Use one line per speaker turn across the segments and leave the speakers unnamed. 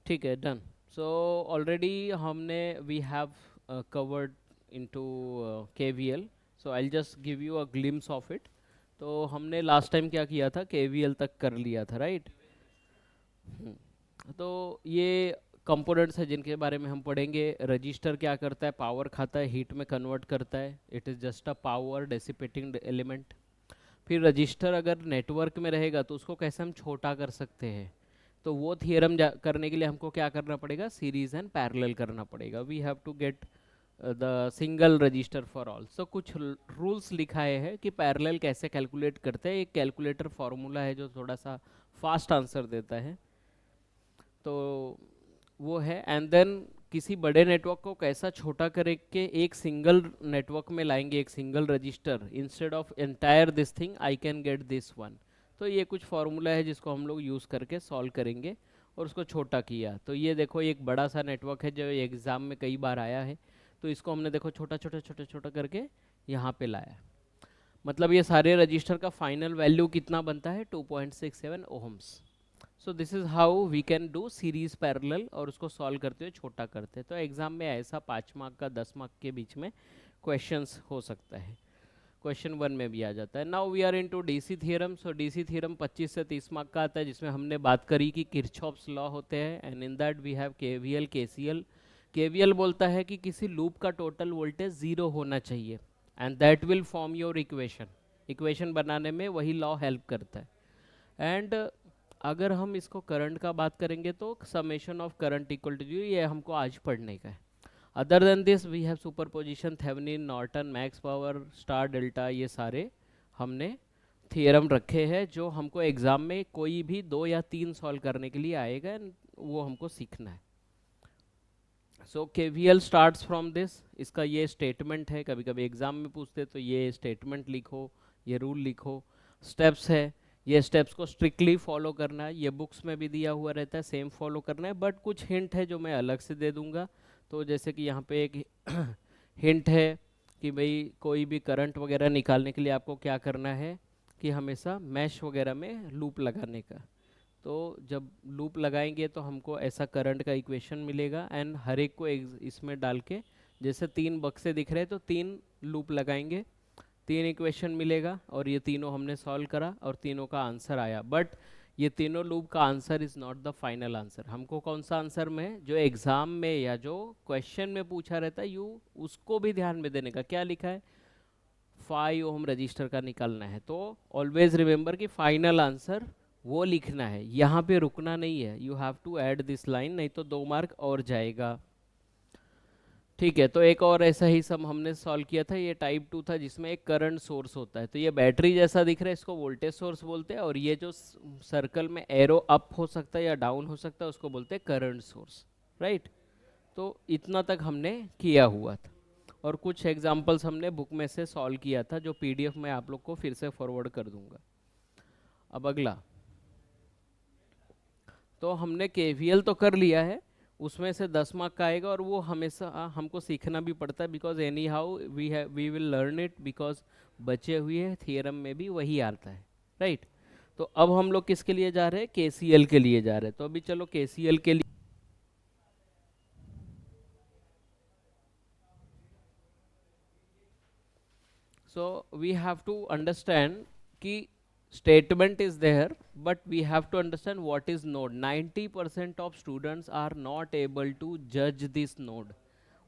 ठीक है, done. So already हमने we have covered into KVL. So I just give you a glimpse of it. तो हमने last time क्या किया था, केवीएल तक कर लिया था, राइट? तो ये कंपोनेंट्स है जिनके बारे में हम पढ़ेंगे. रजिस्टर क्या करता है, पावर खाता है, हीट में कन्वर्ट करता है. It is just a power dissipating element. फिर रजिस्टर अगर नेटवर्क में रहेगा तो उसको कैसे हम छोटा कर सकते हैं. तो वो थियरम करने के लिए हमको क्या करना पड़ेगा, सीरीज एंड पैरेलल करना पड़ेगा. We have to get the single register for all. So कुछ रूल्स लिखाए हैं कि पैरेलल कैसे कैलकुलेट करते हैं. एक कैलकुलेटर फॉर्मूला है जो थोड़ा सा फास्ट आंसर देता है. तो वो है. एंड देन किसी बड़े नेटवर्क को कैसा छोटा करके एक सिंगल नेटवर्क में लाएंगे, एक single register, instead of entire this thing I can get this one. तो ये कुछ फार्मूला है जिसको हम लोग यूज़ करके सॉल्व करेंगे और उसको छोटा किया. तो ये देखो एक बड़ा सा नेटवर्क है जो एग्ज़ाम में कई बार आया है. तो इसको हमने देखो छोटा छोटा छोटा छोटा करके यहाँ पे लाया. मतलब ये सारे रजिस्टर का फाइनल वैल्यू कितना बनता है, 2.67 ohms. So this is how we can do series parallel और उसको सॉल्व करते हुए छोटा करते हैं. तो एग्जाम में ऐसा 5 मार्क का 10 मार्क के बीच में क्वेश्चंस हो सकता है. क्वेश्चन 1 में भी आ जाता है. Now we are into DC theorem. So DC theorem 25 से 30 मार्क का आता है, जिसमें हमने बात करी कि किरचॉफ्स लॉ होते हैं. And in that we have KVL, KCL. KVL बोलता है कि किसी लूप का टोटल वोल्टेज जीरो होना चाहिए and that will form your equation. Equation बनाने में वही लॉ हेल्प करता है. एंड अगर हम इसको करंट का बात करेंगे तो summation of current equal to zero, ये हमको आज पढ़ने का है. Other than this we have superposition, Thevenin, Norton, max power, star delta. ये सारे हमने थियरम रखे हैं जो हमको एग्जाम में कोई भी 2 या 3 सॉल्व करने के लिए आएगा and वो हमको सीखना है. सो केवीएल स्टार्ट्स फ्रॉम दिस. इसका ये स्टेटमेंट है, कभी कभी एग्जाम में पूछते तो ये स्टेटमेंट लिखो, ये रूल लिखो. स्टेप्स है, ये स्टेप्स को स्ट्रिक्टली फॉलो करना है. ये बुक्स में भी दिया हुआ रहता है, सेम फॉलो करना है. बट कुछ हिंट है जो मैं अलग से दे दूंगा. तो जैसे कि यहाँ पे एक हिंट है कि भाई कोई भी करंट वगैरह निकालने के लिए आपको क्या करना है कि हमेशा मैश वगैरह में लूप लगाने का. तो जब लूप लगाएंगे तो हमको ऐसा करंट का इक्वेशन मिलेगा. एंड हर एक को इसमें डाल के, जैसे 3 बक्से दिख रहे हैं तो 3 लूप लगाएंगे, 3 इक्वेशन मिलेगा. और ये तीनों हमने सॉल्व करा और तीनों का आंसर आया. बट ये तीनों लूप का answer is not the final answer. हमको कौन सा आंसर में, जो एग्जाम में या जो क्वेश्चन में पूछा रहता है, यू उसको भी ध्यान में देने का. क्या लिखा है, 5 ओम रजिस्टर का निकालना है. तो ऑलवेज रिमेंबर कि फाइनल आंसर वो लिखना है, यहाँ पे रुकना नहीं है. You have to add this line, नहीं तो 2 मार्क और जाएगा. ठीक है. तो एक और ऐसा ही सम हमने सॉल्व किया था, ये टाइप 2 था, जिसमें एक करंट सोर्स होता है. तो ये बैटरी जैसा दिख रहा है, इसको वोल्टेज सोर्स बोलते हैं. और ये जो सर्कल में एरो अप हो सकता है या डाउन हो सकता है, उसको बोलते हैं करंट सोर्स, राइट? तो इतना तक हमने किया हुआ था. और कुछ एग्जाम्पल्स हमने बुक में से सॉल्व किया था, जो पीडीएफ में आप लोग को फिर से फॉरवर्ड कर दूंगा. अब अगला, तो हमने केवीएल तो कर लिया है, उसमें से 10 मार्क का आएगा. और वो हमेशा हमको सीखना भी पड़ता है, because anyhow we will learn it, because बचे हुए थियरम में भी वही आता है, राइट? तो अब हम लोग किसके लिए जा रहे हैं, केसीएल के लिए जा रहे हैं. तो अभी चलो केसीएल के लिए. So we have to understand कि statement is there, but we have to understand what is node. 90% of students are not able to judge this node.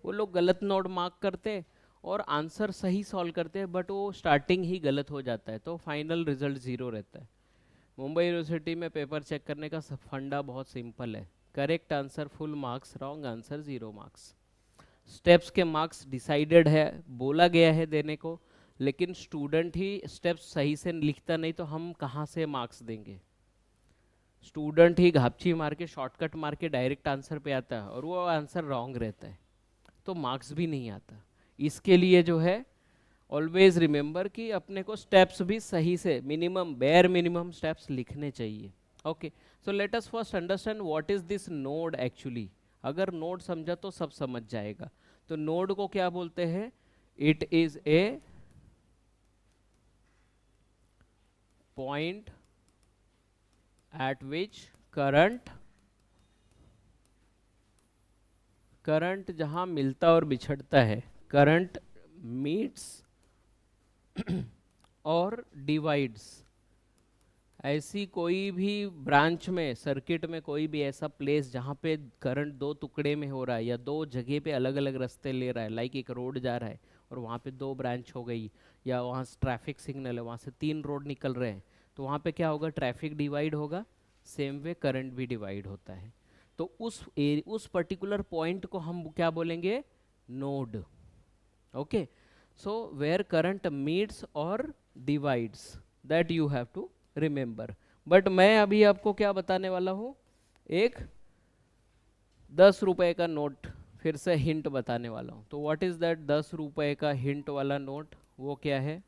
वो लोग गलत नोड मार्क करते और आंसर सही सॉल्व करते हैं, बट वो स्टार्टिंग ही गलत हो जाता है, तो फाइनल रिजल्ट ज़ीरो रहता है. मुंबई यूनिवर्सिटी में पेपर चेक करने का फंडा बहुत सिंपल है. Correct answer full marks, wrong answer 0 marks. Steps के मार्क्स डिसाइडेड है, बोला गया है देने को, लेकिन स्टूडेंट ही स्टेप्स सही से लिखता नहीं तो हम कहाँ से मार्क्स देंगे. स्टूडेंट ही घापची मार के, शॉर्टकट मार के डायरेक्ट आंसर पे आता है और वो आंसर रॉन्ग रहता है, तो मार्क्स भी नहीं आता. इसके लिए जो है, ऑलवेज रिमेंबर कि अपने को स्टेप्स भी सही से, मिनिमम बेयर मिनिमम स्टेप्स लिखने चाहिए. Okay. So let us first understand what is this node actually. अगर नोड समझा तो सब समझ जाएगा. तो नोड को क्या बोलते हैं, it is a point at which current current जहाँ मिलता और बिछड़ता है, करंट मीट्स और डिवाइड्स, ऐसी कोई भी ब्रांच में, सर्किट में कोई भी ऐसा प्लेस जहाँ पे करंट दो टुकड़े में हो रहा है या दो जगह पे अलग अलग रास्ते ले रहा है, लाइक एक रोड जा रहा है और वहाँ पे दो ब्रांच हो गई, या वहाँ ट्रैफिक सिग्नल है, वहाँ से तीन रोड निकल रहे हैं, तो वहाँ पे क्या होगा, ट्रैफिक डिवाइड होगा, सेम वे करंट भी डिवाइड होता है। तो उस पर्टिकुलर पॉइंट को हम क्या बोलेंगे, node. Okay, so where current meets और divides, that you have to remember. But मैं अभी आपको क्या बताने वाला हूँ, एक 10 रुपए का नोट फिर से हिंट बताने वाला हूँ। तो व्हाट इज दैट 10 रुपए का हिंट वाला नोट, वो क्या है,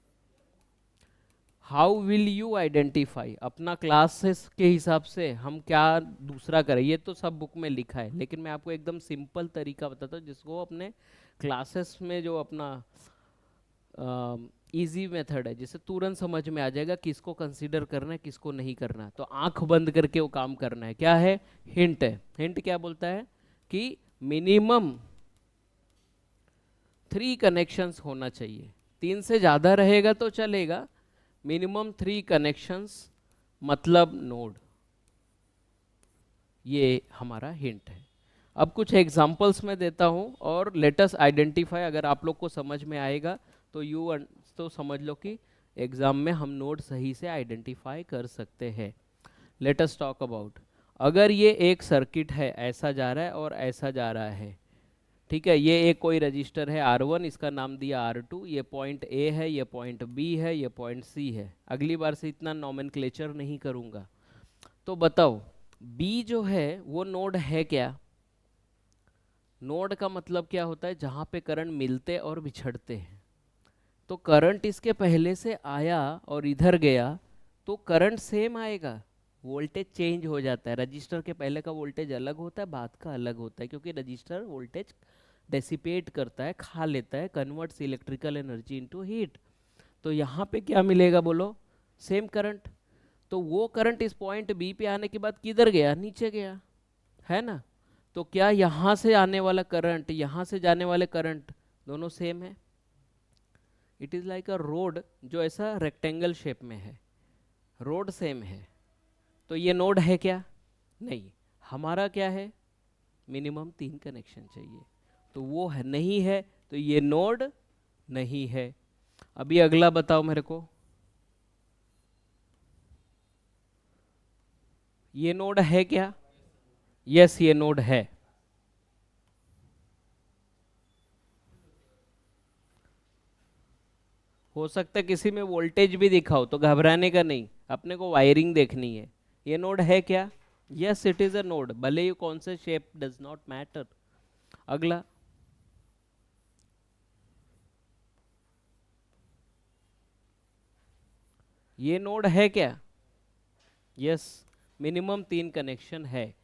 हाउ विल यू आइडेंटिफाई, अपना क्लासेस के हिसाब से हम क्या दूसरा करें, ये तो सब बुक में लिखा है, लेकिन मैं आपको एकदम सिंपल तरीका बताता हूँ जिसको अपने क्लासेस में जो अपना इजी मेथड है, जिसे तुरंत समझ में आ जाएगा किसको कंसीडर करना है किसको नहीं करना है, तो आंख बंद करके वो काम करना है। क्या है, हिंट है। हिंट क्या बोलता है कि मिनिमम 3 कनेक्शंस होना चाहिए, 3 से ज़्यादा रहेगा तो चलेगा, मिनिमम 3 कनेक्शंस मतलब नोड, ये हमारा हिंट है। अब कुछ एग्जांपल्स मैं देता हूँ और लेटस आइडेंटिफाई, अगर आप लोग को समझ में आएगा तो तो समझ लो कि एग्जाम में हम नोड सही से आइडेंटिफाई कर सकते हैं। लेटस टॉक अबाउट, अगर ये एक सर्किट है, ऐसा जा रहा है और ऐसा जा रहा है, ठीक है, ये एक कोई रजिस्टर है R1, इसका नाम दिया R2, ये पॉइंट A है, ये पॉइंट B है, ये पॉइंट C है। अगली बार से इतना नॉमेनक्लेचर नहीं करूँगा। तो बताओ B जो है वो नोड है क्या? नोड का मतलब क्या होता है, जहाँ पे करंट मिलते और बिछड़ते हैं। तो करंट इसके पहले से आया और इधर गया तो करंट सेम आएगा, वोल्टेज चेंज हो जाता है। रजिस्टर के पहले का वोल्टेज अलग होता है, बाद का अलग होता है, क्योंकि रजिस्टर वोल्टेज डेसिपेट करता है, खा लेता है, converts electrical energy into heat. तो यहाँ पे क्या मिलेगा बोलो, सेम करंट। तो वो करंट इस पॉइंट बी पे आने के बाद किधर गया, नीचे गया, है ना। तो क्या यहाँ से आने वाला करंट, यहाँ से जाने वाले करंट दोनों सेम है? It is like a road जो ऐसा रेक्टेंगल शेप में है, रोड सेम है, तो ये नोड है क्या? नहीं। हमारा क्या है, मिनिमम 3 कनेक्शन चाहिए, तो वो है नहीं है, तो ये नोड नहीं है। अभी अगला बताओ मेरे को, ये नोड है क्या? यस, ये नोड है। हो सकता है किसी में वोल्टेज भी दिखाओ, तो घबराने का नहीं, अपने को वायरिंग देखनी है। ये नोड है क्या? Yes, it is a node, भले ही कौन से शेप डज नॉट मैटर। अगला, ये नोड है क्या? यस, मिनिमम 3 कनेक्शन है।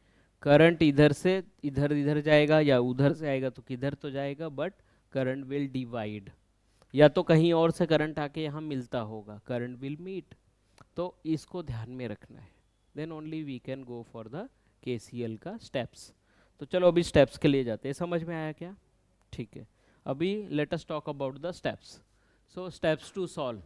करंट इधर से इधर इधर जाएगा या उधर से आएगा तो किधर तो जाएगा, बट करंट विल डिवाइड, या तो कहीं और से करंट आके यहाँ मिलता होगा, करंट विल मीट। तो इसको ध्यान में रखना है, then only we can go for the KCL का स्टेप्स। तो चलो अभी स्टेप्स के लिए जाते हैं, समझ में आया क्या? ठीक है, अभी let us talk about the steps. So steps to solve,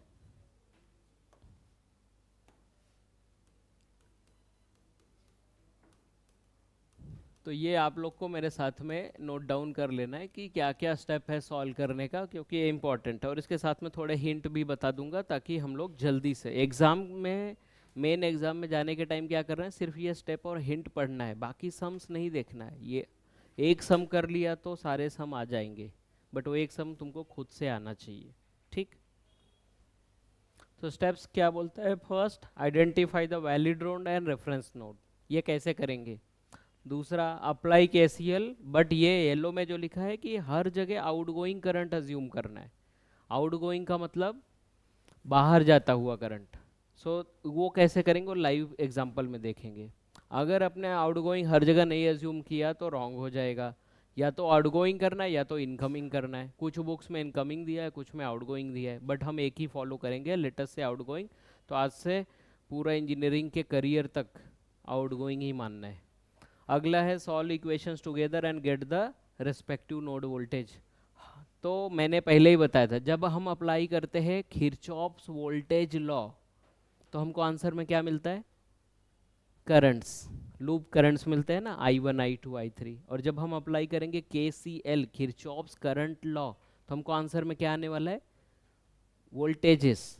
तो ये आप लोग को मेरे साथ में नोट डाउन कर लेना है कि क्या क्या स्टेप है सॉल्व करने का, क्योंकि ये इंपॉर्टेंट है। और इसके साथ में थोड़े हिंट भी बता दूंगा ताकि हम लोग जल्दी से एग्ज़ाम में, मेन एग्ज़ाम में जाने के टाइम क्या कर रहे हैं, सिर्फ ये स्टेप और हिंट पढ़ना है, बाकी सम्स नहीं देखना है। ये एक सम कर लिया तो सारे सम आ जाएंगे, बट वो एक सम तुमको खुद से आना चाहिए, ठीक। तो स्टेप्स क्या बोलता है, first identify the valid node and reference node, ये कैसे करेंगे। दूसरा, अप्लाई KCL, बट ये येलो में जो लिखा है कि हर जगह आउटगोइंग करंट अज्यूम करना है। आउटगोइंग का मतलब बाहर जाता हुआ करंट। सो वो कैसे करेंगे, वो लाइव एग्जांपल में देखेंगे। अगर अपने आउटगोइंग हर जगह नहीं अज्यूम किया तो रॉन्ग हो जाएगा, या तो आउटगोइंग करना है या तो इनकमिंग करना है। कुछ बुक्स में इनकमिंग दिया है, कुछ में आउटगोइंग दिया है, बट हम एक ही फॉलो करेंगे, लेटेस्ट से आउटगोइंग। तो आज से पूरा इंजीनियरिंग के करियर तक आउटगोइंग ही मानना है। अगला है solve equations together and get the respective node voltage. तो मैंने पहले ही बताया था, जब हम अप्लाई करते हैं किरचॉफ्स वोल्टेज लॉ तो हमको आंसर में क्या मिलता है? करंट्स, लूप करंट्स मिलते हैं ना, I1 I2 I3। और जब हम अप्लाई करेंगे KCL किरचॉफ्स करंट लॉ तो हमको आंसर में क्या आने वाला है? Voltages,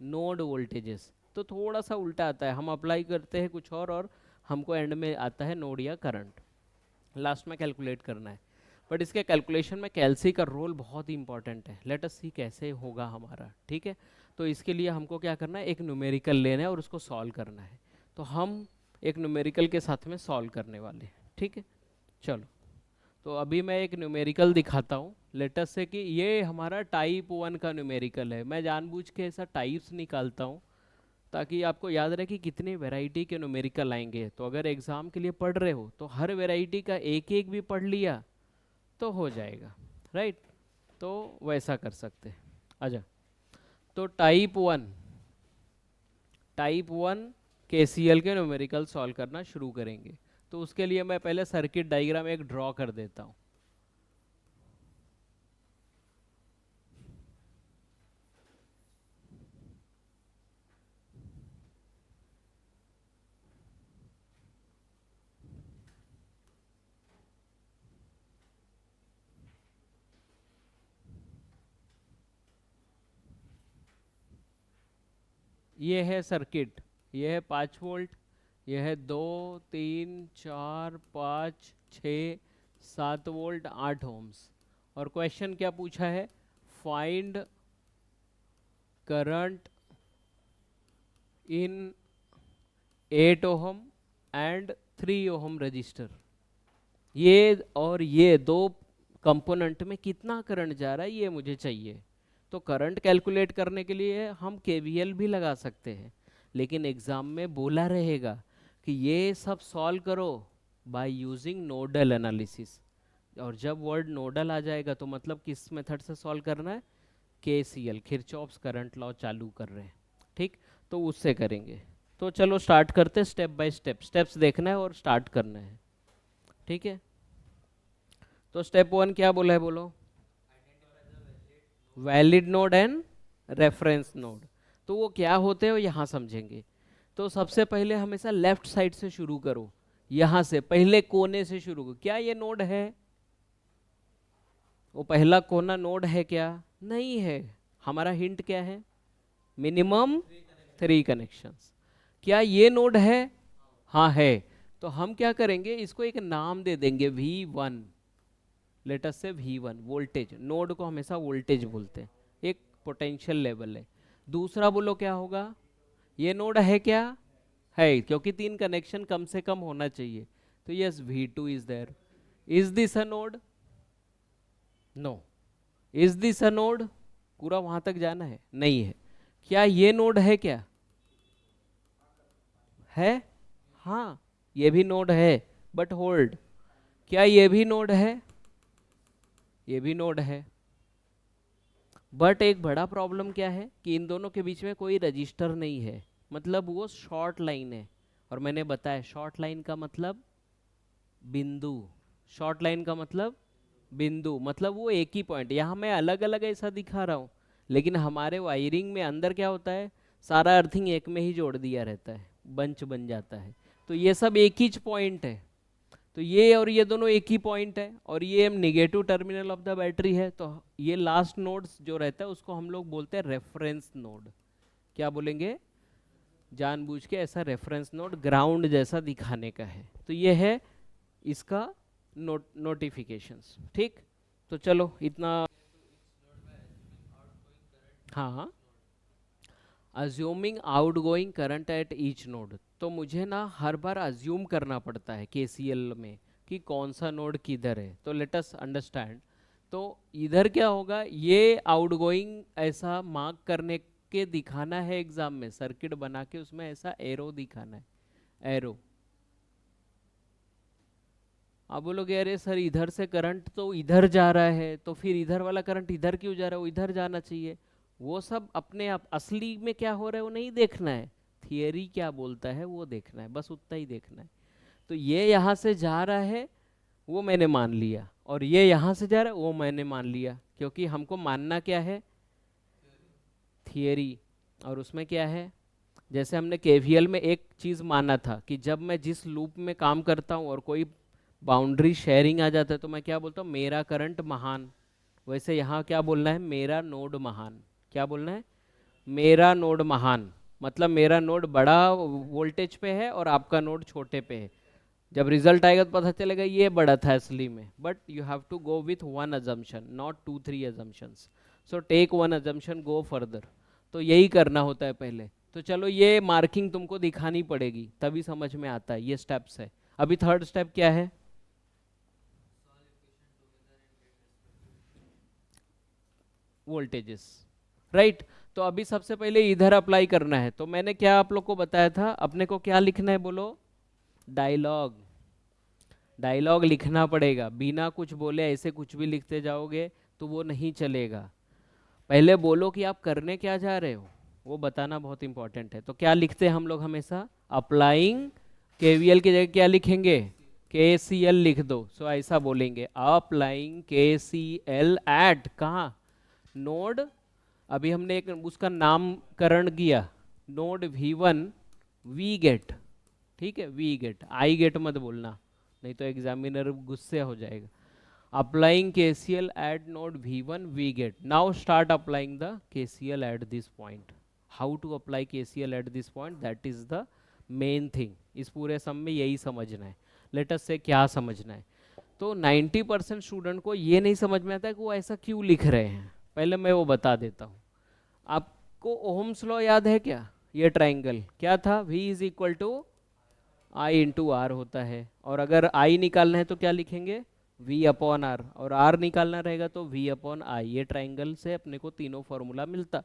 node voltages. तो थोड़ा सा उल्टा आता है, हम अप्लाई करते हैं कुछ और हमको एंड में आता है नोड या करंट, लास्ट में कैलकुलेट करना है। बट इसके कैलकुलेशन में कैलसी का रोल बहुत ही इंपॉर्टेंट है। लेट अस सी कैसे होगा हमारा, ठीक है। तो इसके लिए हमको क्या करना है, एक न्यूमेरिकल लेना है और उसको सॉल्व करना है। तो हम एक न्यूमेरिकल के साथ में सॉल्व करने वाले हैं, ठीक है। चलो, तो अभी मैं एक न्यूमेरिकल दिखाता हूँ। लेटस से कि ये हमारा टाइप 1 का न्यूमेरिकल है। मैं जानबूझ के ऐसा टाइप्स निकालता हूँ ताकि आपको याद रहे कि कितनी वैरायटी के न्यूमेरिकल आएंगे। तो अगर एग्ज़ाम के लिए पढ़ रहे हो तो हर वैरायटी का एक एक भी पढ़ लिया तो हो जाएगा, राइट। तो वैसा कर सकते हैं। अच्छा, तो टाइप 1 KCL के न्यूमेरिकल सॉल्व करना शुरू करेंगे। तो उसके लिए मैं पहले सर्किट डायग्राम एक ड्रॉ कर देता हूँ। ये है सर्किट, ये है 5 वोल्ट, ये है 2 3 4 5 6 7 वोल्ट 8 ओम्स। और क्वेश्चन क्या पूछा है? Find current in 8 ohm and 3 ohm register. ये और ये दो कंपोनेंट में कितना करंट जा रहा है ये मुझे चाहिए। तो करंट कैलकुलेट करने के लिए हम KVL भी लगा सकते हैं, लेकिन एग्जाम में बोला रहेगा कि ये सब सॉल्व करो बाय यूजिंग नोडल एनालिसिस। और जब वर्ड नोडल आ जाएगा तो मतलब किस मेथड से सॉल्व करना है? KCL किरचॉफ्स करंट लॉ चालू कर रहे हैं, ठीक। तो उससे करेंगे। तो चलो स्टार्ट करते, स्टेप बाय स्टेप, स्टेप्स देखना है और स्टार्ट करना है, ठीक है। तो स्टेप 1 क्या बोला है, बोलो? Valid node and reference node. तो वो क्या होते हैं वो यहाँ समझेंगे। तो सबसे पहले हमेशा लेफ्ट साइड से शुरू करो, यहाँ से पहले कोने से शुरू करो। क्या ये नोड है? वो पहला कोना नोड है क्या? नहीं है। हमारा हिंट क्या है? Minimum 3 connections. क्या ये नोड है? हाँ है। तो हम क्या करेंगे, इसको एक नाम दे देंगे V1। लेट अस से V1 वोल्टेज, नोड को हमेशा वोल्टेज बोलते हैं, एक पोटेंशियल लेवल है। दूसरा बोलो क्या होगा? ये नोड है क्या? है, क्योंकि 3 कनेक्शन कम से कम होना चाहिए। तो yes, V2 is there. Is this a node? No. Is this a node? पूरा वहां तक जाना है? नहीं है। क्या ये नोड है क्या? है, हाँ, ये भी नोड है। बट होल्ड, क्या ये भी नोड है? ये भी नोड है। बट एक बड़ा प्रॉब्लम क्या है कि इन दोनों के बीच में कोई रजिस्टर नहीं है, मतलब वो शॉर्ट लाइन है। और मैंने बताया शॉर्ट लाइन का मतलब बिंदु। शॉर्ट लाइन का मतलब बिंदु, मतलब वो एक ही पॉइंट। यहाँ मैं अलग अलग ऐसा दिखा रहा हूँ, लेकिन हमारे वायरिंग में अंदर क्या होता है, सारा अर्थिंग एक में ही जोड़ दिया रहता है, बंच बन जाता है। तो ये सब एक ही पॉइंट है। तो ये और ये दोनों एक ही पॉइंट है, और ये negative terminal of the battery है। तो ये लास्ट नोड्स जो रहता है उसको हम लोग बोलते हैं रेफरेंस नोड। क्या बोलेंगे? जानबूझ के ऐसा रेफरेंस नोड ग्राउंड जैसा दिखाने का है। तो ये है इसका नोटिफिकेशंस, ठीक। तो चलो इतना। हाँ हाँ, assuming outgoing current at each node. तो मुझे ना हर बार अज्यूम करना पड़ता है KCL में कि कौन सा नोड किधर है। तो लेट अस अंडरस्टैंड। तो इधर क्या होगा, ये आउटगोइंग ऐसा मार्क करने के दिखाना है एग्जाम में, सर्किट बना के उसमें ऐसा एरो दिखाना है, एरो। आप बोलोगे अरे सर इधर से करंट तो इधर जा रहा है, तो फिर इधर वाला करंट इधर क्यों जा रहा है, वो इधर जाना चाहिए। वो सब अपने आप, असली में क्या हो रहा है वो नहीं देखना है, थियरी क्या बोलता है वो देखना है, बस उतना ही देखना है। तो ये यहाँ से जा रहा है वो मैंने मान लिया, और ये यहाँ से जा रहा है, वो मैंने मान लिया, क्योंकि हमको मानना क्या है, थियरी। और उसमें क्या है, जैसे हमने केवीएल में एक चीज़ माना था कि जब मैं जिस लूप में काम करता हूँ और कोई बाउंड्री शेयरिंग आ जाता है तो मैं क्या बोलता हूँ, मेरा करंट महान। वैसे यहाँ क्या बोलना है, मेरा नोड महान। क्या बोलना है, मेरा नोड महान, मतलब मेरा नोड बड़ा वोल्टेज पे है और आपका नोड छोटे पे है। जब रिजल्ट आएगा तो पता चलेगा ये बड़ा था असली में, but you have to go with one assumption, not 2-3 assumptions. So take one assumption, go further. तो यही करना होता है पहले। तो चलो ये मार्किंग तुमको दिखानी पड़ेगी, तभी समझ में आता है, ये स्टेप्स है। अभी थर्ड स्टेप क्या है, वोल्टेजेस, राइट। तो अभी सबसे पहले इधर अप्लाई करना है। तो मैंने क्या आप लोग को बताया था, अपने को क्या लिखना है बोलो, डायलॉग। डायलॉग लिखना पड़ेगा, बिना कुछ बोले ऐसे कुछ भी लिखते जाओगे तो वो नहीं चलेगा। पहले बोलो कि आप करने क्या जा रहे हो, वो बताना बहुत इंपॉर्टेंट है। तो क्या लिखते हैं हम लोग हमेशा, अप्लाइंग केवीएल की जगह क्या लिखेंगे, केसीएल लिख दो। सो ऐसा बोलेंगे, अप्लाइंग केसीएल एट कहाँ, नोड, अभी हमने एक उसका नामकरण किया, नोड V1 वी गेट, ठीक है, वी गेट, आई गेट मत बोलना, नहीं तो एग्जामिनर गुस्से हो जाएगा। applying KCL at node V1 we get, now start applying the KCL at this point. How to apply KCL at this point, that is the main thing। इस पूरे सम में यही समझना है। लेट अस से क्या समझना है, तो 90% स्टूडेंट को ये नहीं समझ में आता है कि वो ऐसा क्यों लिख रहे हैं। पहले मैं वो बता देता हूँ। आपको ओहम्स लॉ याद है क्या, ये ट्राइंगल क्या था, V is equal to I into R होता है, और अगर I निकालना है तो क्या लिखेंगे, V अपॉन आर, और R निकालना रहेगा तो V अपॉन आई। ये ट्राइंगल से अपने को तीनों फॉर्मूला मिलता।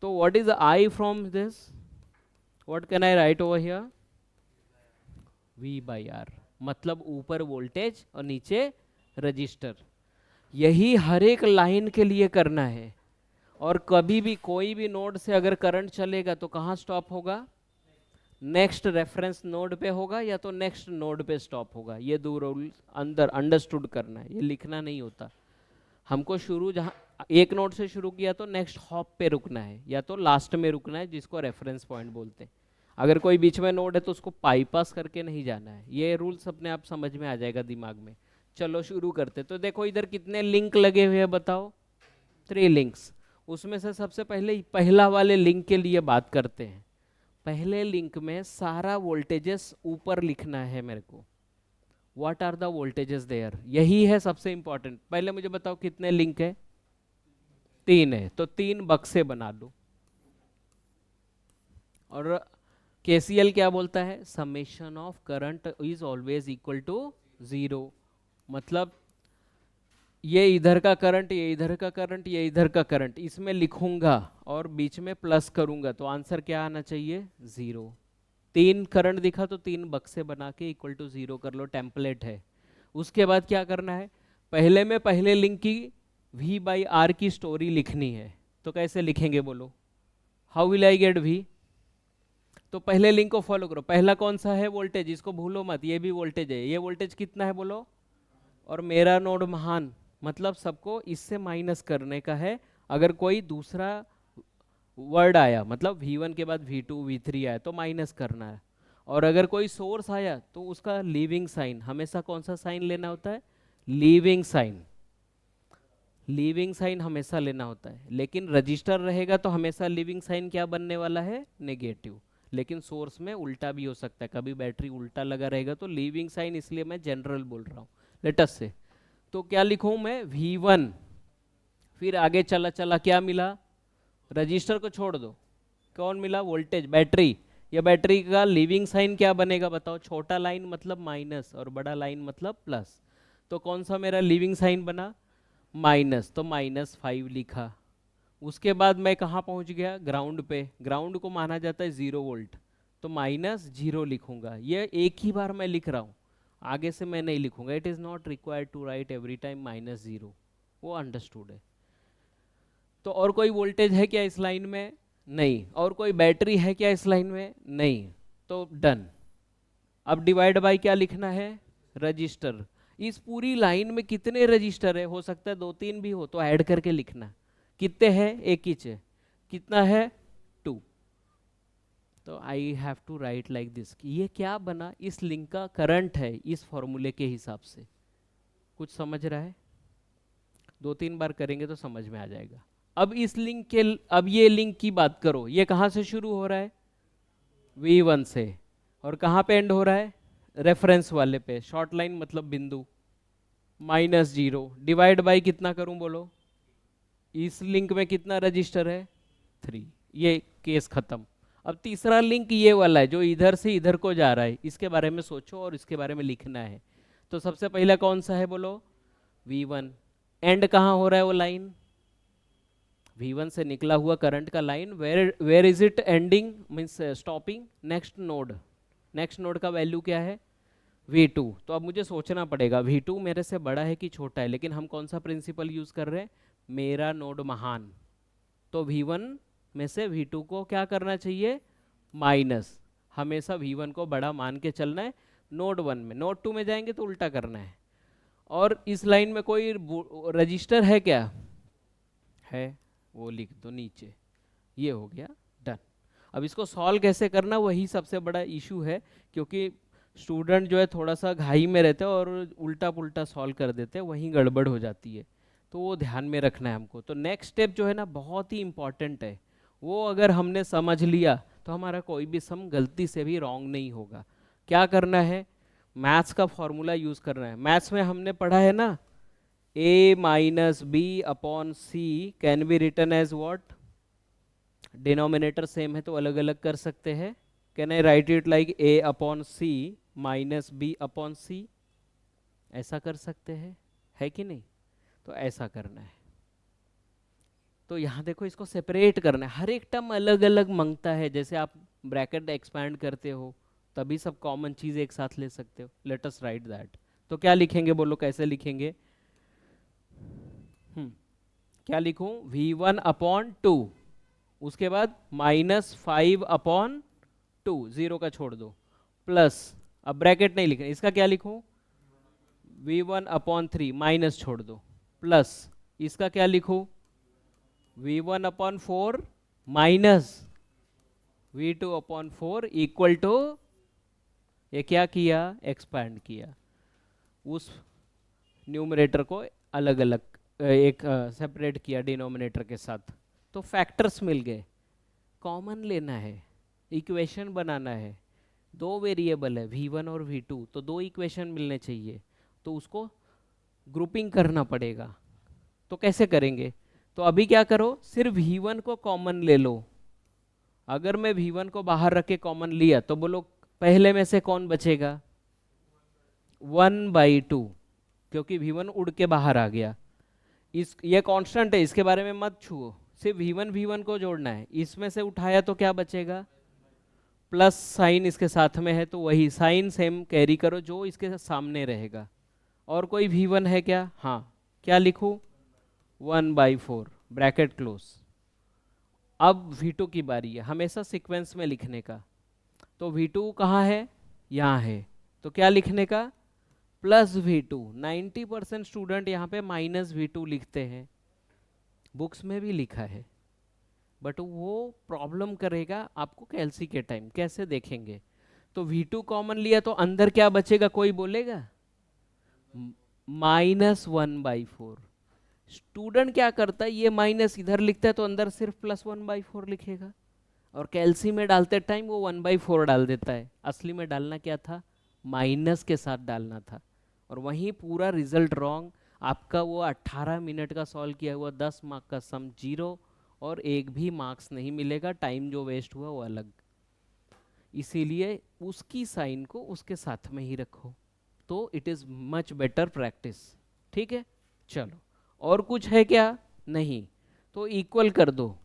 तो what is I from this, what can I write over here, V by R, मतलब ऊपर वोल्टेज और नीचे रजिस्टर। यही हर एक लाइन के लिए करना है। और कभी भी कोई भी नोड से अगर करंट चलेगा तो कहाँ स्टॉप होगा, नेक्स्ट रेफरेंस नोड पे होगा या तो नेक्स्ट नोड पे स्टॉप होगा। ये दो रूल अंदर अंडरस्टूड करना है, ये लिखना नहीं होता। हमको शुरू जहाँ एक नोड से शुरू किया तो नेक्स्ट हॉप पे रुकना है या तो लास्ट में रुकना है, जिसको रेफरेंस पॉइंट बोलते हैं। अगर कोई बीच में नोड है तो उसको बाईपास करके नहीं जाना है। ये रूल्स अपने आप समझ में आ जाएगा दिमाग में। चलो शुरू करते। तो देखो इधर कितने लिंक लगे हुए हैं बताओ, 3 लिंक्स। उसमें से सबसे पहले पहला वाले लिंक के लिए बात करते हैं। पहले लिंक में सारा वोल्टेजेस ऊपर लिखना है मेरे को, what are the voltages there, यही है सबसे इंपॉर्टेंट। पहले मुझे बताओ कितने लिंक है, 3 है, तो 3 बक्से बना लो। और केसीएल क्या बोलता है, summation of current is always equal to 0, मतलब ये इधर का करंट, ये इधर का करंट, ये इधर का करंट, इसमें लिखूंगा और बीच में प्लस करूंगा तो आंसर क्या आना चाहिए, 0। 3 करंट दिखा तो 3 बक्से बना के इक्वल टू 0 कर लो, टेम्पलेट है। उसके बाद क्या करना है, पहले में पहले लिंक की V बाई आर की स्टोरी लिखनी है। तो कैसे लिखेंगे बोलो, how will I get V, तो पहले लिंक को फॉलो करो। पहला कौन सा है, वोल्टेज, इसको भूलो मत, ये भी वोल्टेज है। ये वोल्टेज कितना है बोलो, और मेरा नोड महान, मतलब सबको इससे माइनस करने का है। अगर कोई दूसरा वर्ड आया, मतलब V1 के बाद V2 V3 आया तो माइनस करना है। और अगर कोई सोर्स आया तो उसका लीविंग साइन, हमेशा कौन सा साइन लेना होता है, लीविंग साइन। लीविंग साइन हमेशा लेना होता है, लेकिन रजिस्टर रहेगा तो हमेशा लीविंग साइन क्या बनने वाला है, नेगेटिव। लेकिन सोर्स में उल्टा भी हो सकता है, कभी बैटरी उल्टा लगा रहेगा तो लीविंग साइन, इसलिए मैं जनरल बोल रहा हूँ। लेटस से तो क्या लिखूं मैं, V1, फिर आगे चला चला क्या मिला, रजिस्टर को छोड़ दो, कौन मिला, वोल्टेज, बैटरी। या बैटरी का लीविंग साइन क्या बनेगा बताओ, छोटा लाइन मतलब माइनस और बड़ा लाइन मतलब प्लस। तो कौन सा मेरा लीविंग साइन बना, माइनस, तो -5 लिखा। उसके बाद मैं कहाँ पहुँच गया, ग्राउंड पे। ग्राउंड को माना जाता है 0 वोल्ट, तो -0 लिखूंगा। ये एक ही बार मैं लिख रहा हूँ, आगे से मैं नहीं लिखूंगा। It is not required to write every time -0, वो अंडरस्टूड है। तो और कोई वोल्टेज है क्या इस लाइन में, नहीं। और कोई बैटरी है क्या इस लाइन में, नहीं। तो डन। अब डिवाइड बाय क्या लिखना है, रजिस्टर। इस पूरी लाइन में कितने रजिस्टर है, हो सकता है 2-3 भी हो, तो ऐड करके लिखना। कितने हैं, एक ही है, कितना है 2। तो I have to write like this. ये क्या बना, इस लिंक का करंट है इस फॉर्मूले के हिसाब से। कुछ समझ रहा है, 2-3 बार करेंगे तो समझ में आ जाएगा। अब इस लिंक के, अब ये लिंक की बात करो, ये कहाँ से शुरू हो रहा है, V1 से, और कहाँ पे एंड हो रहा है, रेफरेंस वाले पे, शॉर्ट लाइन मतलब बिंदु, -0 डिवाइड बाई कितना करूं बोलो, इस लिंक में कितना रजिस्टर है 3। ये केस खत्म। अब तीसरा लिंक ये वाला है जो इधर से इधर को जा रहा है, इसके बारे में सोचो और इसके बारे में लिखना है। तो सबसे पहला कौन सा है बोलो, V1। एंड कहाँ हो रहा है वो लाइन, V1 से निकला हुआ करंट का line, where is it ending, means stopping, next node. Next node का वैल्यू क्या है, V2। तो अब मुझे सोचना पड़ेगा V2 मेरे से बड़ा है कि छोटा है, लेकिन हम कौन सा प्रिंसिपल यूज कर रहे हैं, मेरा नोड महान। तो V1 में से V2 को क्या करना चाहिए, माइनस। हमेशा V1 को बड़ा मान के चलना है नोड 1 में, नोड 2 में जाएंगे तो उल्टा करना है। और इस लाइन में कोई रजिस्टर है क्या, है, वो लिख दो नीचे। ये हो गया डन। अब इसको सॉल्व कैसे करना, वही सबसे बड़ा इशू है, क्योंकि स्टूडेंट जो है थोड़ा सा घाई में रहते हैं और उल्टा पुल्टा सॉल्व कर देते हैं, वहीं गड़बड़ हो जाती है। तो वो ध्यान में रखना है हमको। तो नेक्स्ट स्टेप जो है ना बहुत ही इंपॉर्टेंट है, वो अगर हमने समझ लिया तो हमारा कोई भी सम गलती से भी रॉन्ग नहीं होगा। क्या करना है, मैथ्स का फॉर्मूला यूज करना है। मैथ्स में हमने पढ़ा है ना, a minus b upon c can be written as what, denominator same है तो अलग अलग कर सकते हैं। Can I write it like a upon c minus b upon c, ऐसा कर सकते हैं, है कि नहीं। तो ऐसा करना है। तो यहाँ देखो इसको सेपरेट करना है, हर एक टर्म अलग अलग मांगता है। जैसे आप ब्रैकेट एक्सपैंड करते हो तभी सब कॉमन चीज एक साथ ले सकते हो। Let us right that. तो क्या लिखेंगे बोलो, कैसे लिखेंगे, क्या लिखूं, V1 अपॉन 2, उसके बाद -5/2, 0 का छोड़ दो, प्लस, अब ब्रैकेट नहीं लिखना, इसका क्या लिखूं, V1 अपॉन 3, माइनस छोड़ दो, प्लस इसका क्या लिखूं, V1 upon 4 minus V2 upon 4 equal to, ये क्या किया, एक्सपैंड किया, उस न्यूमरेटर को अलग अलग एक सेपरेट किया डिनोमिनेटर के साथ। तो फैक्टर्स मिल गए, कॉमन लेना है, इक्वेशन बनाना है। दो वेरिएबल है V1 और V2, तो दो इक्वेशन मिलने चाहिए, तो उसको ग्रुपिंग करना पड़ेगा। तो कैसे करेंगे, तो अभी क्या करो, सिर्फ V1 को कॉमन ले लो। अगर मैं V1 को बाहर रख के कॉमन लिया तो बोलो पहले में से कौन बचेगा, 1/2, क्योंकि V1 उड़ के बाहर आ गया। ये कांस्टेंट है, इसके बारे में मत छुओ, सिर्फ V1 को जोड़ना है। इसमें से उठाया तो क्या बचेगा, प्लस साइन इसके साथ में है तो वही साइन सेम कैरी करो जो इसके सामने रहेगा। और कोई V1 है क्या, हाँ, क्या लिखूं, 1/4 ब्रैकेट क्लोज। अब V2 की बारी है, हमेशा सीक्वेंस में लिखने का। तो V2 कहाँ है, यहाँ है, तो क्या लिखने का, +V2। 90% स्टूडेंट यहाँ पे -V2 लिखते हैं, बुक्स में भी लिखा है, बट वो प्रॉब्लम करेगा आपको कैलसी के टाइम। कैसे देखेंगे, तो V2 कॉमन लिया तो अंदर क्या बचेगा, कोई बोलेगा, -1/4। स्टूडेंट क्या करता है, ये माइनस इधर लिखता है तो अंदर सिर्फ +1/4 लिखेगा, और कैलसी में डालते टाइम वो 1/4 डाल देता है। असली में डालना क्या था, माइनस के साथ डालना था, और वहीं पूरा रिजल्ट रॉन्ग। आपका वो 18 मिनट का सॉल्व किया हुआ 10 मार्क का सम 0, और एक भी मार्क्स नहीं मिलेगा, टाइम जो वेस्ट हुआ वो अलग। इसीलिए उसकी साइन को उसके साथ में ही रखो, तो it is much better practice. ठीक है, चलो और कुछ है क्या, नहीं, तो इक्वल कर दो।